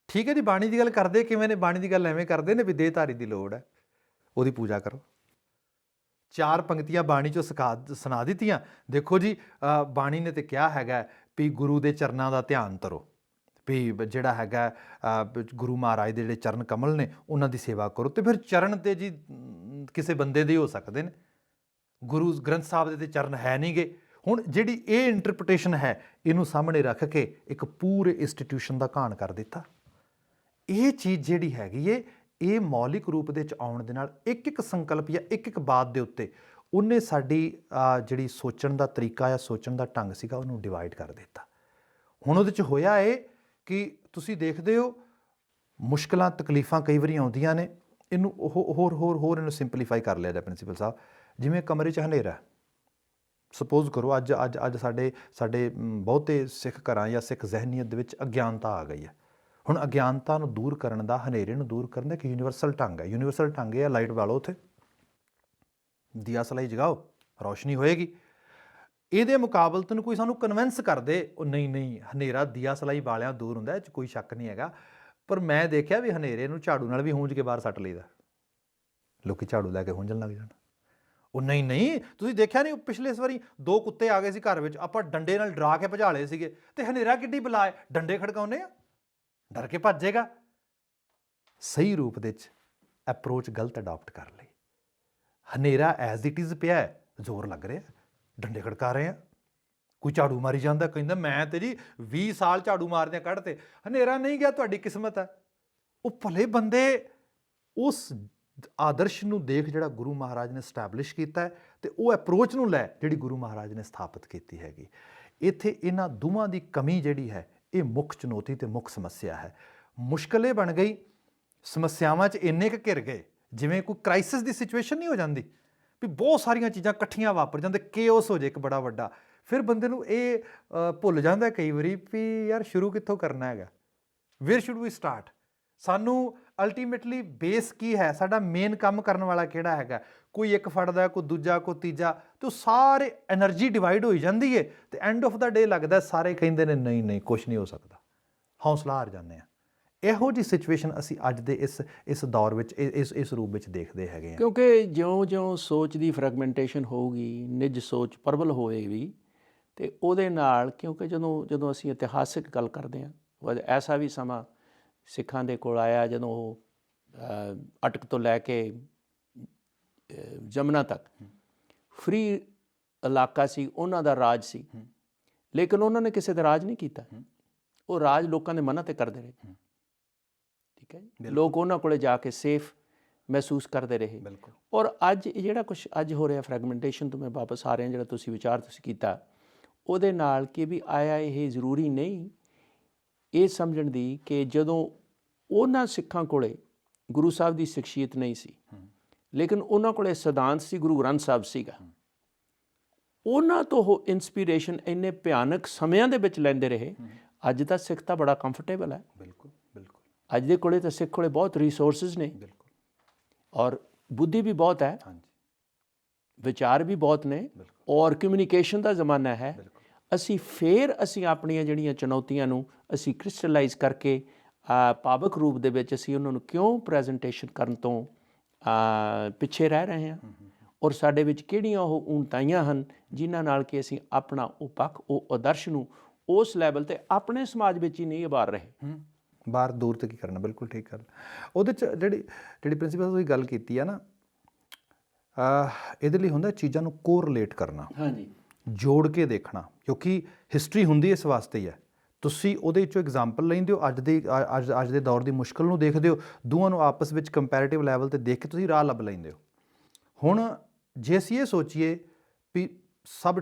ਠੀਕ ਹੈ ਜੀ, ਬਾਣੀ ਦੀ ਗੱਲ ਕਰਦੇ ਕਿਵੇਂ ਨੇ? ਬਾਣੀ ਦੀ ਗੱਲ ਐਵੇਂ ਕਰਦੇ ਨੇ ਵੀ ਦੇਹਧਾਰੀ ਦੀ ਲੋੜ ਹੈ, ਉਹਦੀ ਪੂਜਾ ਕਰੋ। 4 ਪੰਕਤੀਆਂ ਬਾਣੀ 'ਚੋਂ ਸੁਣਾ ਦਿੱਤੀਆਂ। ਦੇਖੋ ਜੀ, ਬਾਣੀ ਨੇ ਤੇ ਕਿਹਾ ਹੈਗਾ ਵੀ ਗੁਰੂ ਦੇ ਚਰਨਾਂ ਦਾ ਧਿਆਨ ਧਰੋ, ਵੀ ਜਿਹੜਾ ਹੈਗਾ ਗੁਰੂ ਮਹਾਰਾਜ ਦੇ ਜਿਹੜੇ ਚਰਨ ਕਮਲ ਨੇ ਉਹਨਾਂ ਦੀ ਸੇਵਾ ਕਰੋ। ਤੇ ਫਿਰ ਚਰਨ ਤੇ ਜੀ ਕਿਸੇ ਬੰਦੇ ਦੇ ਹੋ ਸਕਦੇ ਨੇ, ਗੁਰੂ ਗ੍ਰੰਥ ਸਾਹਿਬ ਦੇ ਤੇ ਚਰਨ ਹੈ ਨਹੀਂ ਗੇ। ਹੁਣ ਜਿਹੜੀ ਇਹ ਇੰਟਰਪ੍ਰੀਟੇਸ਼ਨ ਹੈ, ਇਹਨੂੰ ਸਾਹਮਣੇ ਰੱਖ ਕੇ ਇੱਕ ਪੂਰੇ ਇੰਸਟੀਟਿਊਸ਼ਨ ਦਾ ਘਾਣ ਕਰ ਦਿੱਤਾ। ਇਹ ਚੀਜ਼ ਜਿਹੜੀ ਹੈਗੀ ਏ, ਇਹ ਮੌਲਿਕ ਰੂਪ ਦੇ ਵਿੱਚ ਆਉਣ ਦੇ ਨਾਲ ਇੱਕ ਸੰਕਲਪ ਜਾਂ ਇੱਕ ਬਾਤ ਦੇ ਉੱਤੇ ਉਹਨੇ ਸਾਡੀ ਜਿਹੜੀ ਸੋਚਣ ਦਾ ਤਰੀਕਾ ਜਾਂ ਸੋਚਣ ਦਾ ਢੰਗ ਸੀਗਾ ਉਹਨੂੰ ਡਿਵਾਈਡ ਕਰ ਦਿੱਤਾ। ਹੁਣ ਉਹਦੇ 'ਚ ਹੋਇਆ ਇਹ ਕਿ ਤੁਸੀਂ ਦੇਖਦੇ ਹੋ ਮੁਸ਼ਕਲਾਂ ਤਕਲੀਫਾਂ ਕਈ ਵਾਰੀ ਆਉਂਦੀਆਂ ਨੇ, ਇਹਨੂੰ ਹੋਰ ਇਹਨੂੰ ਸਿੰਪਲੀਫਾਈ ਕਰ ਲਿਆ ਜਾ ਪ੍ਰਿੰਸੀਪਲ ਸਾਹਿਬ। ਜਿਵੇਂ ਕਮਰੇ 'ਚ ਹਨੇਰਾ, ਸਪੋਜ਼ ਕਰੋ ਅੱਜ ਸਾਡੇ ਬਹੁਤੇ ਸਿੱਖ ਘਰਾਂ ਜਾਂ ਸਿੱਖ ਜ਼ਹਿਨੀਅਤ ਦੇ ਵਿੱਚ ਅਗਿਆਨਤਾ ਆ ਗਈ ਹੈ। ਹੁਣ ਅਗਿਆਨਤਾ ਨੂੰ ਦੂਰ ਕਰਨ ਦਾ, ਹਨੇਰੇ ਨੂੰ ਦੂਰ ਕਰਨ ਦਾ ਇੱਕ ਯੂਨੀਵਰਸਲ ਢੰਗ ਹੈ। ਯੂਨੀਵਰਸਲ ਢੰਗ ਇਹ ਹੈ, ਲਾਈਟ ਬਾਲੋ, ਉੱਥੇ ਦੀਆ ਸਲਾਈ ਜਗਾਓ, ਰੌਸ਼ਨੀ ਹੋਏਗੀ। ਇਹਦੇ ਮੁਕਾਬਲੇ ਤੈਨੂੰ ਕੋਈ ਸਾਨੂੰ ਕਨਵਿੰਸ ਕਰ ਦੇ, ਉਹ ਨਹੀਂ ਹਨੇਰਾ ਦੀਆ ਸਲਾਈ ਵਾਲਿਆਂ ਦੂਰ ਹੁੰਦਾ, ਇਹ 'ਚ ਕੋਈ ਸ਼ੱਕ ਨਹੀਂ ਹੈਗਾ। ਪਰ ਮੈਂ ਦੇਖਿਆ ਵੀ ਹਨੇਰੇ ਨੂੰ ਝਾੜੂ ਨਾਲ ਵੀ ਹੂੰਝ ਕੇ ਬਾਹਰ ਸੱਟ ਲਈਦਾ, ਲੋਕੀ ਝਾੜੂ ਲੈ ਕੇ ਹੂੰਝਣ ਲੱਗ ਜਾਣ। ਉਹ ਨਹੀਂ ਤੁਸੀਂ ਦੇਖਿਆ ਨਹੀਂ, ਪਿਛਲੇ ਵਾਰੀ 2 ਕੁੱਤੇ ਆ ਗਏ ਸੀ ਘਰ ਵਿੱਚ, ਆਪਾਂ ਡੰਡੇ ਨਾਲ ਡਰਾ ਕੇ ਭਜਾ ਲਏ ਸੀਗੇ, ਤੇ ਹਨੇਰਾ ਕਿੱਡੀ ਬਲਾ ਹੈ, ਡੰਡੇ ਖੜਕਾਉਂਦੇ ਆ, ਡਰ ਕੇ ਭੱਜੇਗਾ। ਸਹੀ ਰੂਪ ਦੇ ਵਿੱਚ ਅਪਰੋਚ ਗਲਤ ਅਡਾਪਟ ਕਰ ਲਈ। ਹਨੇਰਾ ਐਜ਼ ਇਟ ਇਜ਼ ਪਿਆ, ਜ਼ੋਰ ਲੱਗ ਰਿਹਾ, ਡੰਡੇ ਖੜਕਾ ਰਹੇ ਆ, ਕੋਈ ਝਾੜੂ ਮਾਰੀ ਜਾਂਦਾ, ਕਹਿੰਦਾ ਮੈਂ ਤੇ ਜੀ 20 ਸਾਲ ਝਾੜੂ ਮਾਰਦਿਆਂ ਕੱਢਤੇ। ਹਨੇਰਾ ਨਹੀਂ ਗਿਆ, ਤੁਹਾਡੀ ਕਿਸਮਤ ਹੈ। ਉਹ ਭਲੇ ਬੰਦੇ ਉਸ ਆਦਰਸ਼ ਨੂੰ ਦੇਖ ਜਿਹੜਾ ਗੁਰੂ ਮਹਾਰਾਜ ਨੇ ਸਟੈਬਲਿਸ਼ ਕੀਤਾ ਹੈ, ਤੇ ਉਹ ਅਪਰੋਚ ਨੂੰ ਲੈ ਜਿਹੜੀ ਗੁਰੂ ਮਹਾਰਾਜ ਨੇ ਸਥਾਪਿਤ ਕੀਤੀ ਹੈਗੀ। ਇੱਥੇ ਇਹਨਾਂ ਦੋਵਾਂ ਦੀ ਕਮੀ ਜਿਹੜੀ ਹੈ, ਇਹ ਮੁੱਖ ਚੁਣੌਤੀ ਤੇ ਮੁੱਖ ਸਮੱਸਿਆ ਹੈ। ਮੁਸ਼ਕਿਲ ਇਹ ਬਣ ਗਈ, ਸਮੱਸਿਆਵਾਂ 'ਚ ਇੰਨੇ ਕੁ ਘਿਰ ਗਏ, ਜਿਵੇਂ ਕੋਈ ਕ੍ਰਾਈਸਿਸ ਦੀ ਸਿਚੁਏਸ਼ਨ ਨਹੀਂ ਹੋ ਜਾਂਦੀ ਵੀ ਬਹੁਤ ਸਾਰੀਆਂ ਚੀਜ਼ਾਂ ਇਕੱਠੀਆਂ ਵਾਪਰ ਜਾਂਦੇ, ਕੇਓਸ ਹੋ ਜਾਏ ਇੱਕ ਬੜਾ ਵੱਡਾ। ਫਿਰ ਬੰਦੇ ਨੂੰ ਇਹ ਭੁੱਲ ਜਾਂਦਾ ਕਈ ਵਾਰੀ ਵੀ ਯਾਰ ਸ਼ੁਰੂ ਕਿੱਥੋਂ ਕਰਨਾ ਹੈਗਾ, ਵੇਅਰ ਸ਼ੁੱਡ ਵੀ ਸਟਾਰਟ। ਸਾਨੂੰ ਅਲਟੀਮੇਟਲੀ ਬੇਸ ਕੀ ਹੈ, ਸਾਡਾ ਮੇਨ ਕੰਮ ਕਰਨ ਵਾਲਾ ਕਿਹੜਾ ਹੈਗਾ। ਕੋਈ ਇੱਕ ਫੜਦਾ, ਕੋਈ ਦੂਜਾ, ਕੋਈ ਤੀਜਾ, ਤੇ ਉਹ ਸਾਰੇ ਐਨਰਜੀ ਡਿਵਾਈਡ ਹੋਈ ਜਾਂਦੀ ਹੈ, ਤੇ ਐਂਡ ਆਫ ਦਾ ਡੇ ਲੱਗਦਾ ਸਾਰੇ ਕਹਿੰਦੇ ਨੇ ਨਹੀਂ ਕੁਛ ਨਹੀਂ ਹੋ ਸਕਦਾ, ਹੌਸਲਾ ਹਾਰ ਜਾਂਦੇ ਆ। ਇਹੋ ਜਿਹੀ ਸਿਚੁਏਸ਼ਨ ਅਸੀਂ ਅੱਜ ਦੇ ਇਸ ਦੌਰ ਵਿੱਚ ਇਸ ਰੂਪ ਵਿੱਚ ਦੇਖਦੇ ਹੈਗੇ ਹਾਂ। ਕਿਉਂਕਿ ਜਿਉਂ ਸੋਚ ਦੀ ਫਰੈਗਮੈਂਟੇਸ਼ਨ ਹੋਊਗੀ, ਨਿੱਜ ਸੋਚ ਪ੍ਰਬਲ ਹੋਏਗੀ, ਤੇ ਉਹਦੇ ਨਾਲ ਕਿਉਂਕਿ ਜਦੋਂ ਅਸੀਂ ਇਤਿਹਾਸਿਕ ਗੱਲ ਕਰਦੇ ਹਾਂ, ਐਸਾ ਵੀ ਸਮਾਂ ਸਿੱਖਾਂ ਦੇ ਕੋਲ ਆਇਆ ਜਦੋਂ ਉਹ ਅਟਕ ਤੋਂ ਲੈ ਕੇ ਜਮਨਾ ਤੱਕ ਫ੍ਰੀ ਇਲਾਕਾ ਸੀ, ਉਹਨਾਂ ਦਾ ਰਾਜ ਸੀ, ਲੇਕਿਨ ਉਹਨਾਂ ਨੇ ਕਿਸੇ ਦਾ ਰਾਜ ਨਹੀਂ ਕੀਤਾ। ਉਹ ਰਾਜ ਲੋਕਾਂ ਦੇ ਮਨਾਂ 'ਤੇ ਕਰਦੇ ਰਹੇ। ਠੀਕ ਹੈ ਜੀ, ਲੋਕ ਉਹਨਾਂ ਕੋਲੇ ਜਾ ਕੇ ਸੇਫ ਮਹਿਸੂਸ ਕਰਦੇ ਰਹੇ। ਔਰ ਅੱਜ ਜਿਹੜਾ ਕੁਛ ਅੱਜ ਹੋ ਰਿਹਾ ਫਰੈਗਮੈਂਟੇਸ਼ਨ ਤੋਂ ਮੈਂ ਵਾਪਸ ਆ ਰਿਹਾ, ਜਿਹੜਾ ਤੁਸੀਂ ਕੀਤਾ ਉਹਦੇ ਨਾਲ ਕਿ ਵੀ ਆਇਆ ਇਹ ਜ਼ਰੂਰੀ ਨਹੀਂ ਇਹ ਸਮਝਣ ਦੀ ਕਿ ਜਦੋਂ ਉਹਨਾਂ ਸਿੱਖਾਂ ਕੋਲੇ ਗੁਰੂ ਸਾਹਿਬ ਦੀ ਸ਼ਖਸੀਅਤ ਨਹੀਂ ਸੀ, ਲੇਕਿਨ ਉਹਨਾਂ ਕੋਲੇ ਸਿਧਾਂਤ ਸੀ, ਗੁਰੂ ਗ੍ਰੰਥ ਸਾਹਿਬ ਸੀਗਾ, ਉਹਨਾਂ ਤੋਂ ਉਹ ਇੰਸਪੀਰੇਸ਼ਨ ਇੰਨੇ ਭਿਆਨਕ ਸਮਿਆਂ ਦੇ ਵਿੱਚ ਲੈਂਦੇ ਰਹੇ। ਅੱਜ ਦਾ ਸਿੱਖ ਤਾਂ ਬੜਾ ਕੰਫਰਟੇਬਲ ਹੈ। ਬਿਲਕੁਲ ਅੱਜ ਦੇ ਕੋਲੇ ਤਾਂ ਸਿੱਖ ਕੋਲੇ ਬਹੁਤ ਰਿਸੋਰਸਿਸ ਨੇ, ਔਰ ਬੁੱਧੀ ਵੀ ਬਹੁਤ ਹੈ, ਵਿਚਾਰ ਵੀ ਬਹੁਤ ਨੇ ਔਰ ਕਮਿਊਨੀਕੇਸ਼ਨ ਦਾ ਜ਼ਮਾਨਾ ਹੈ। ਅਸੀਂ ਆਪਣੀਆਂ ਜਿਹੜੀਆਂ ਚੁਣੌਤੀਆਂ ਨੂੰ ਅਸੀਂ ਕ੍ਰਿਸਟਲਾਈਜ਼ ਕਰਕੇ ਭਾਵਕ ਰੂਪ ਦੇ ਵਿੱਚ ਅਸੀਂ ਉਹਨਾਂ ਨੂੰ ਕਿਉਂ ਪ੍ਰੈਜੈਂਟੇਸ਼ਨ ਕਰਨ ਤੋਂ ਪਿੱਛੇ ਰਹਿ ਰਹੇ ਹਾਂ, ਔਰ ਸਾਡੇ ਵਿੱਚ ਕਿਹੜੀਆਂ ਉਹ ਊਣਤਾਈਆਂ ਹਨ ਜਿਨ੍ਹਾਂ ਨਾਲ ਕਿ ਅਸੀਂ ਆਪਣਾ ਉਹ ਪੱਖ, ਉਹ ਆਦਰਸ਼ ਨੂੰ ਉਸ ਲੈਵਲ 'ਤੇ ਆਪਣੇ ਸਮਾਜ ਵਿੱਚ ਹੀ ਨਹੀਂ ਉਭਾਰ ਰਹੇ। ਬਾਹਰ ਦੂਰ ਤੇ ਕੀ ਕਰਨਾ, ਬਿਲਕੁਲ ਠੀਕ ਗੱਲ। ਉਹਦੇ 'ਚ ਜਿਹੜੀ ਪ੍ਰਿੰਸੀਪਲ ਤੁਸੀਂ ਗੱਲ ਕੀਤੀ ਆ ਨਾ, ਇਹਦੇ ਲਈ ਹੁੰਦਾ ਚੀਜ਼ਾਂ ਨੂੰ ਕੋਰਿਲੇਟ ਕਰਨਾ, ਹਾਂਜੀ, ਜੋੜ ਕੇ ਦੇਖਣਾ, ਕਿਉਂਕਿ ਹਿਸਟਰੀ ਹੁੰਦੀ ਇਸ ਵਾਸਤੇ ਹੀ ਹੈ। ਤੁਸੀਂ ਉਹਦੇ ਵਿੱਚੋਂ ਐਗਜ਼ਾਮਪਲ ਲੈਂਦੇ ਹੋ, ਅੱਜ ਦੇ ਦੌਰ ਦੀ ਮੁਸ਼ਕਿਲ ਨੂੰ ਦੇਖਦੇ ਹੋ, ਦੋਵਾਂ ਨੂੰ ਆਪਸ ਵਿੱਚ ਕੰਪੈਰੀਟਿਵ ਲੈਵਲ 'ਤੇ ਦੇਖ ਕੇ ਤੁਸੀਂ ਰਾਹ ਲੱਭ ਲੈਂਦੇ ਹੋ। ਹੁਣ ਜੇ ਅਸੀਂ ਇਹ ਸੋਚੀਏ ਵੀ ਸਭ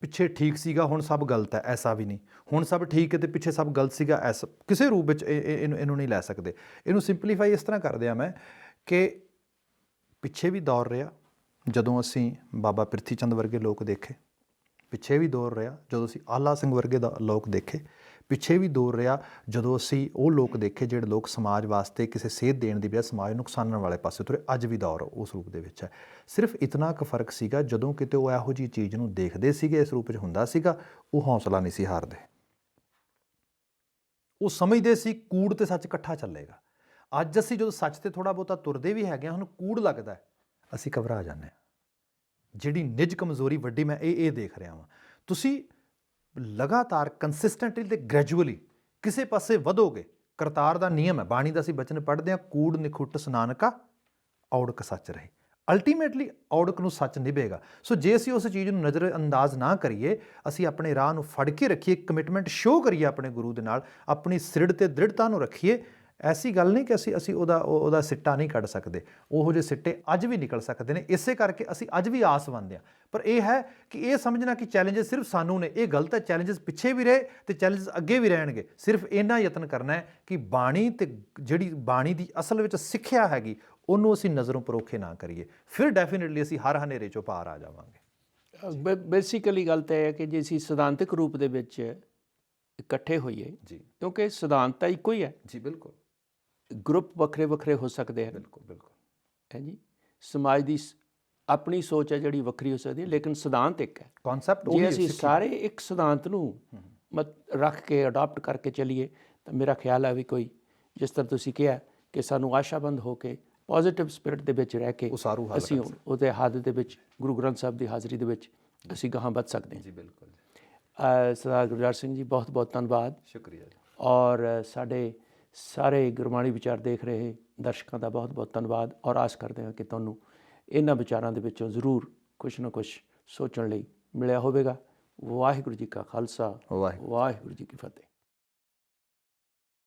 ਪਿੱਛੇ ਠੀਕ ਸੀਗਾ, ਹੁਣ ਸਭ ਗਲਤ ਹੈ, ਐਸਾ ਵੀ ਨਹੀਂ। ਹੁਣ ਸਭ ਠੀਕ ਹੈ ਅਤੇ ਪਿੱਛੇ ਸਭ ਗਲਤ ਸੀਗਾ, ਐਸਾ ਕਿਸੇ ਰੂਪ ਵਿੱਚ ਇਹਨੂੰ ਨਹੀਂ ਲੈ ਸਕਦੇ। ਇਹਨੂੰ ਸਿੰਪਲੀਫਾਈ ਇਸ ਤਰ੍ਹਾਂ ਕਰਦੇ ਹਾਂ ਮੈਂ ਕਿ ਪਿੱਛੇ ਵੀ ਦੌਰ ਰਿਹਾ ਜਦੋਂ ਅਸੀਂ ਬਾਬਾ ਪ੍ਰਿਥੀ ਚੰਦ ਵਰਗੇ ਲੋਕ ਦੇਖੇ, ਪਿੱਛੇ ਵੀ ਦੌਰ ਰਿਹਾ ਜਦੋਂ ਅਸੀਂ ਆਲਾ ਸਿੰਘ ਵਰਗੇ ਲੋਕ ਦੇਖੇ, ਪਿੱਛੇ ਵੀ ਦੌਰ ਰਿਹਾ ਜਦੋਂ ਅਸੀਂ ਉਹ ਲੋਕ ਦੇਖੇ ਜਿਹੜੇ ਲੋਕ ਸਮਾਜ ਵਾਸਤੇ ਕਿਸੇ ਸੇਧ ਦੇਣ ਦੀ ਬਜਾਏ ਸਮਾਜ ਨੂੰ ਨੁਕਸਾਨਣ ਵਾਲੇ ਪਾਸੇ ਤੁਰੇ। ਅੱਜ ਵੀ ਦੌਰ ਉਸ ਰੂਪ ਦੇ ਵਿੱਚ ਹੈ। ਸਿਰਫ ਇਤਨਾ ਕੁ ਫਰਕ ਸੀਗਾ, ਜਦੋਂ ਕਿਤੇ ਉਹ ਇਹੋ ਜਿਹੀ ਚੀਜ਼ ਨੂੰ ਦੇਖਦੇ ਸੀਗੇ, ਇਸ ਰੂਪ ਵਿੱਚ ਹੁੰਦਾ ਸੀਗਾ, ਉਹ ਹੌਸਲਾ ਨਹੀਂ ਸੀ ਹਾਰਦੇ। ਉਹ ਸਮਝਦੇ ਸੀ ਕੂੜ ਤੇ ਸੱਚ ਇਕੱਠਾ ਚੱਲੇਗਾ। ਅੱਜ ਅਸੀਂ ਜਦੋਂ ਸੱਚ ਤੇ ਥੋੜ੍ਹਾ ਬਹੁਤਾ ਤੁਰਦੇ ਵੀ ਹੈਗੇ ਹਾਂ, ਸਾਨੂੰ ਕੂੜ ਲੱਗਦਾ, ਅਸੀਂ ਘਬਰਾ ਜਾਂਦੇ ਹਾਂ। ਜਿਹੜੀ ਨਿੱਜ ਕਮਜ਼ੋਰੀ ਵੱਡੀ ਮੈਂ ਇਹ ਦੇਖ ਰਿਹਾ ਵਾਂ। ਤੁਸੀਂ ਲਗਾਤਾਰ ਕੰਸਿਸਟੈਂਟਲੀ ਅਤੇ ਗ੍ਰੈਜੂਅਲੀ ਕਿਸੇ ਪਾਸੇ ਵਧੋਗੇ। ਕਰਤਾਰ ਦਾ ਨਿਯਮ ਹੈ, ਬਾਣੀ ਦਾ ਅਸੀਂ ਬਚਨ ਪੜ੍ਹਦੇ ਹਾਂ, ਕੂੜ ਨਿਖੁੱਟ ਨਾਨਕਾ ਔੜਕ ਸੱਚ ਰਹੇ। ਅਲਟੀਮੇਟਲੀ ਔੜਕ ਨੂੰ ਸੱਚ ਨਿਭੇਗਾ। ਸੋ ਜੇ ਅਸੀਂ ਉਸ ਚੀਜ਼ ਨੂੰ ਨਜ਼ਰ ਅੰਦਾਜ਼ ਨਾ ਕਰੀਏ, ਅਸੀਂ ਆਪਣੇ ਰਾਹ ਨੂੰ ਫੜ ਕੇ ਰੱਖੀਏ, ਕਮਿਟਮੈਂਟ ਸ਼ੋਅ ਕਰੀਏ ਆਪਣੇ ਗੁਰੂ ਦੇ ਨਾਲ, ਆਪਣੀ ਸਿਰੜ ਤੇ ਦ੍ਰਿੜਤਾ ਨੂੰ ਰੱਖੀਏ, ਐਸੀ ਗੱਲ ਨਹੀਂ ਕਿ ਅਸੀਂ ਉਹਦਾ ਸਿੱਟਾ ਨਹੀਂ ਕੱਢ ਸਕਦੇ। ਉਹੋ ਜਿਹੇ ਸਿੱਟੇ ਅੱਜ ਵੀ ਨਿਕਲ ਸਕਦੇ ਨੇ। ਇਸੇ ਕਰਕੇ ਅਸੀਂ ਅੱਜ ਵੀ ਆਸਵੰਦ ਹਾਂ। ਪਰ ਇਹ ਹੈ ਕਿ ਇਹ ਸਮਝਣਾ ਕਿ ਚੈਲੰਜਸ ਸਿਰਫ ਸਾਨੂੰ ਨੇ, ਇਹ ਗਲਤ ਹੈ। ਚੈਲੰਜਸ ਪਿੱਛੇ ਵੀ ਰਹੇ ਅਤੇ ਚੈਲੰਜਸ ਅੱਗੇ ਵੀ ਰਹਿਣਗੇ। ਸਿਰਫ ਇੰਨਾ ਯਤਨ ਕਰਨਾ ਹੈ ਕਿ ਬਾਣੀ ਅਤੇ ਜਿਹੜੀ ਬਾਣੀ ਦੀ ਅਸਲ ਵਿੱਚ ਸਿੱਖਿਆ ਹੈਗੀ, ਉਹਨੂੰ ਅਸੀਂ ਨਜ਼ਰੋਂ ਪਰੋਖੇ ਨਾ ਕਰੀਏ। ਫਿਰ ਡੈਫੀਨੇਟਲੀ ਅਸੀਂ ਹਰ ਹਨੇਰੇ 'ਚੋਂ ਪਾਰ ਆ ਜਾਵਾਂਗੇ। ਬੇਸਿਕਲੀ ਗੱਲ ਤਾਂ ਇਹ ਹੈ ਕਿ ਜੇ ਅਸੀਂ ਸਿਧਾਂਤਕ ਰੂਪ ਦੇ ਵਿੱਚ ਇਕੱਠੇ ਹੋਈਏ ਜੀ, ਕਿਉਂਕਿ ਸਿਧਾਂਤ ਤਾਂ ਇੱਕੋ ਹੀ ਹੈ ਜੀ, ਬਿਲਕੁਲ। ਗਰੁੱਪ ਵੱਖਰੇ ਵੱਖਰੇ ਹੋ ਸਕਦੇ ਹਨ, ਬਿਲਕੁਲ ਹੈ ਜੀ। ਸਮਾਜ ਦੀ ਆਪਣੀ ਸੋਚ ਹੈ ਜਿਹੜੀ ਵੱਖਰੀ ਹੋ ਸਕਦੀ ਹੈ, ਲੇਕਿਨ ਸਿਧਾਂਤ ਇੱਕ ਹੈ। ਕਨਸੈਪਟ ਜੇ ਅਸੀਂ ਸਾਰੇ ਇੱਕ ਸਿਧਾਂਤ ਨੂੰ ਰੱਖ ਕੇ ਅਡਾਪਟ ਕਰਕੇ ਚੱਲੀਏ ਤਾਂ ਮੇਰਾ ਖਿਆਲ ਹੈ ਵੀ ਕੋਈ, ਜਿਸ ਤਰ੍ਹਾਂ ਤੁਸੀਂ ਕਿਹਾ ਕਿ ਸਾਨੂੰ ਆਸ਼ਾਬੰਦ ਹੋ ਕੇ ਪੋਜ਼ੀਟਿਵ ਸਪਿਰਿਟ ਦੇ ਵਿੱਚ ਰਹਿ ਕੇ ਅਸੀਂ ਉਹਦੇ ਹੱਦ ਦੇ ਵਿੱਚ ਗੁਰੂ ਗ੍ਰੰਥ ਸਾਹਿਬ ਦੀ ਹਾਜ਼ਰੀ ਦੇ ਵਿੱਚ ਅਸੀਂ ਗਾਹਾਂ ਵੱਧ ਸਕਦੇ ਹਾਂ ਜੀ। ਬਿਲਕੁਲ। ਸਰਦਾਰ ਗੁਰਜਾਰ ਸਿੰਘ ਜੀ, ਬਹੁਤ ਬਹੁਤ ਧੰਨਵਾਦ। ਸ਼ੁਕਰੀਆ ਜੀ। ਔਰ ਸਾਡੇ ਸਾਰੇ ਗੁਰਬਾਣੀ ਵਿਚਾਰ ਦੇਖ ਰਹੇ ਦਰਸ਼ਕਾਂ ਦਾ ਬਹੁਤ ਬਹੁਤ ਧੰਨਵਾਦ। ਔਰ ਆਸ ਕਰਦੇ ਹਾਂ ਕਿ ਤੁਹਾਨੂੰ ਇਹਨਾਂ ਵਿਚਾਰਾਂ ਦੇ ਵਿੱਚੋਂ ਜ਼ਰੂਰ ਕੁਛ ਨਾ ਕੁਛ ਸੋਚਣ ਲਈ ਮਿਲਿਆ ਹੋਵੇਗਾ। ਵਾਹਿਗੁਰੂ ਜੀ ਕਾ ਖਾਲਸਾ, ਵਾਹਿਗੁਰੂ ਜੀ ਕੀ ਫਤਿਹ।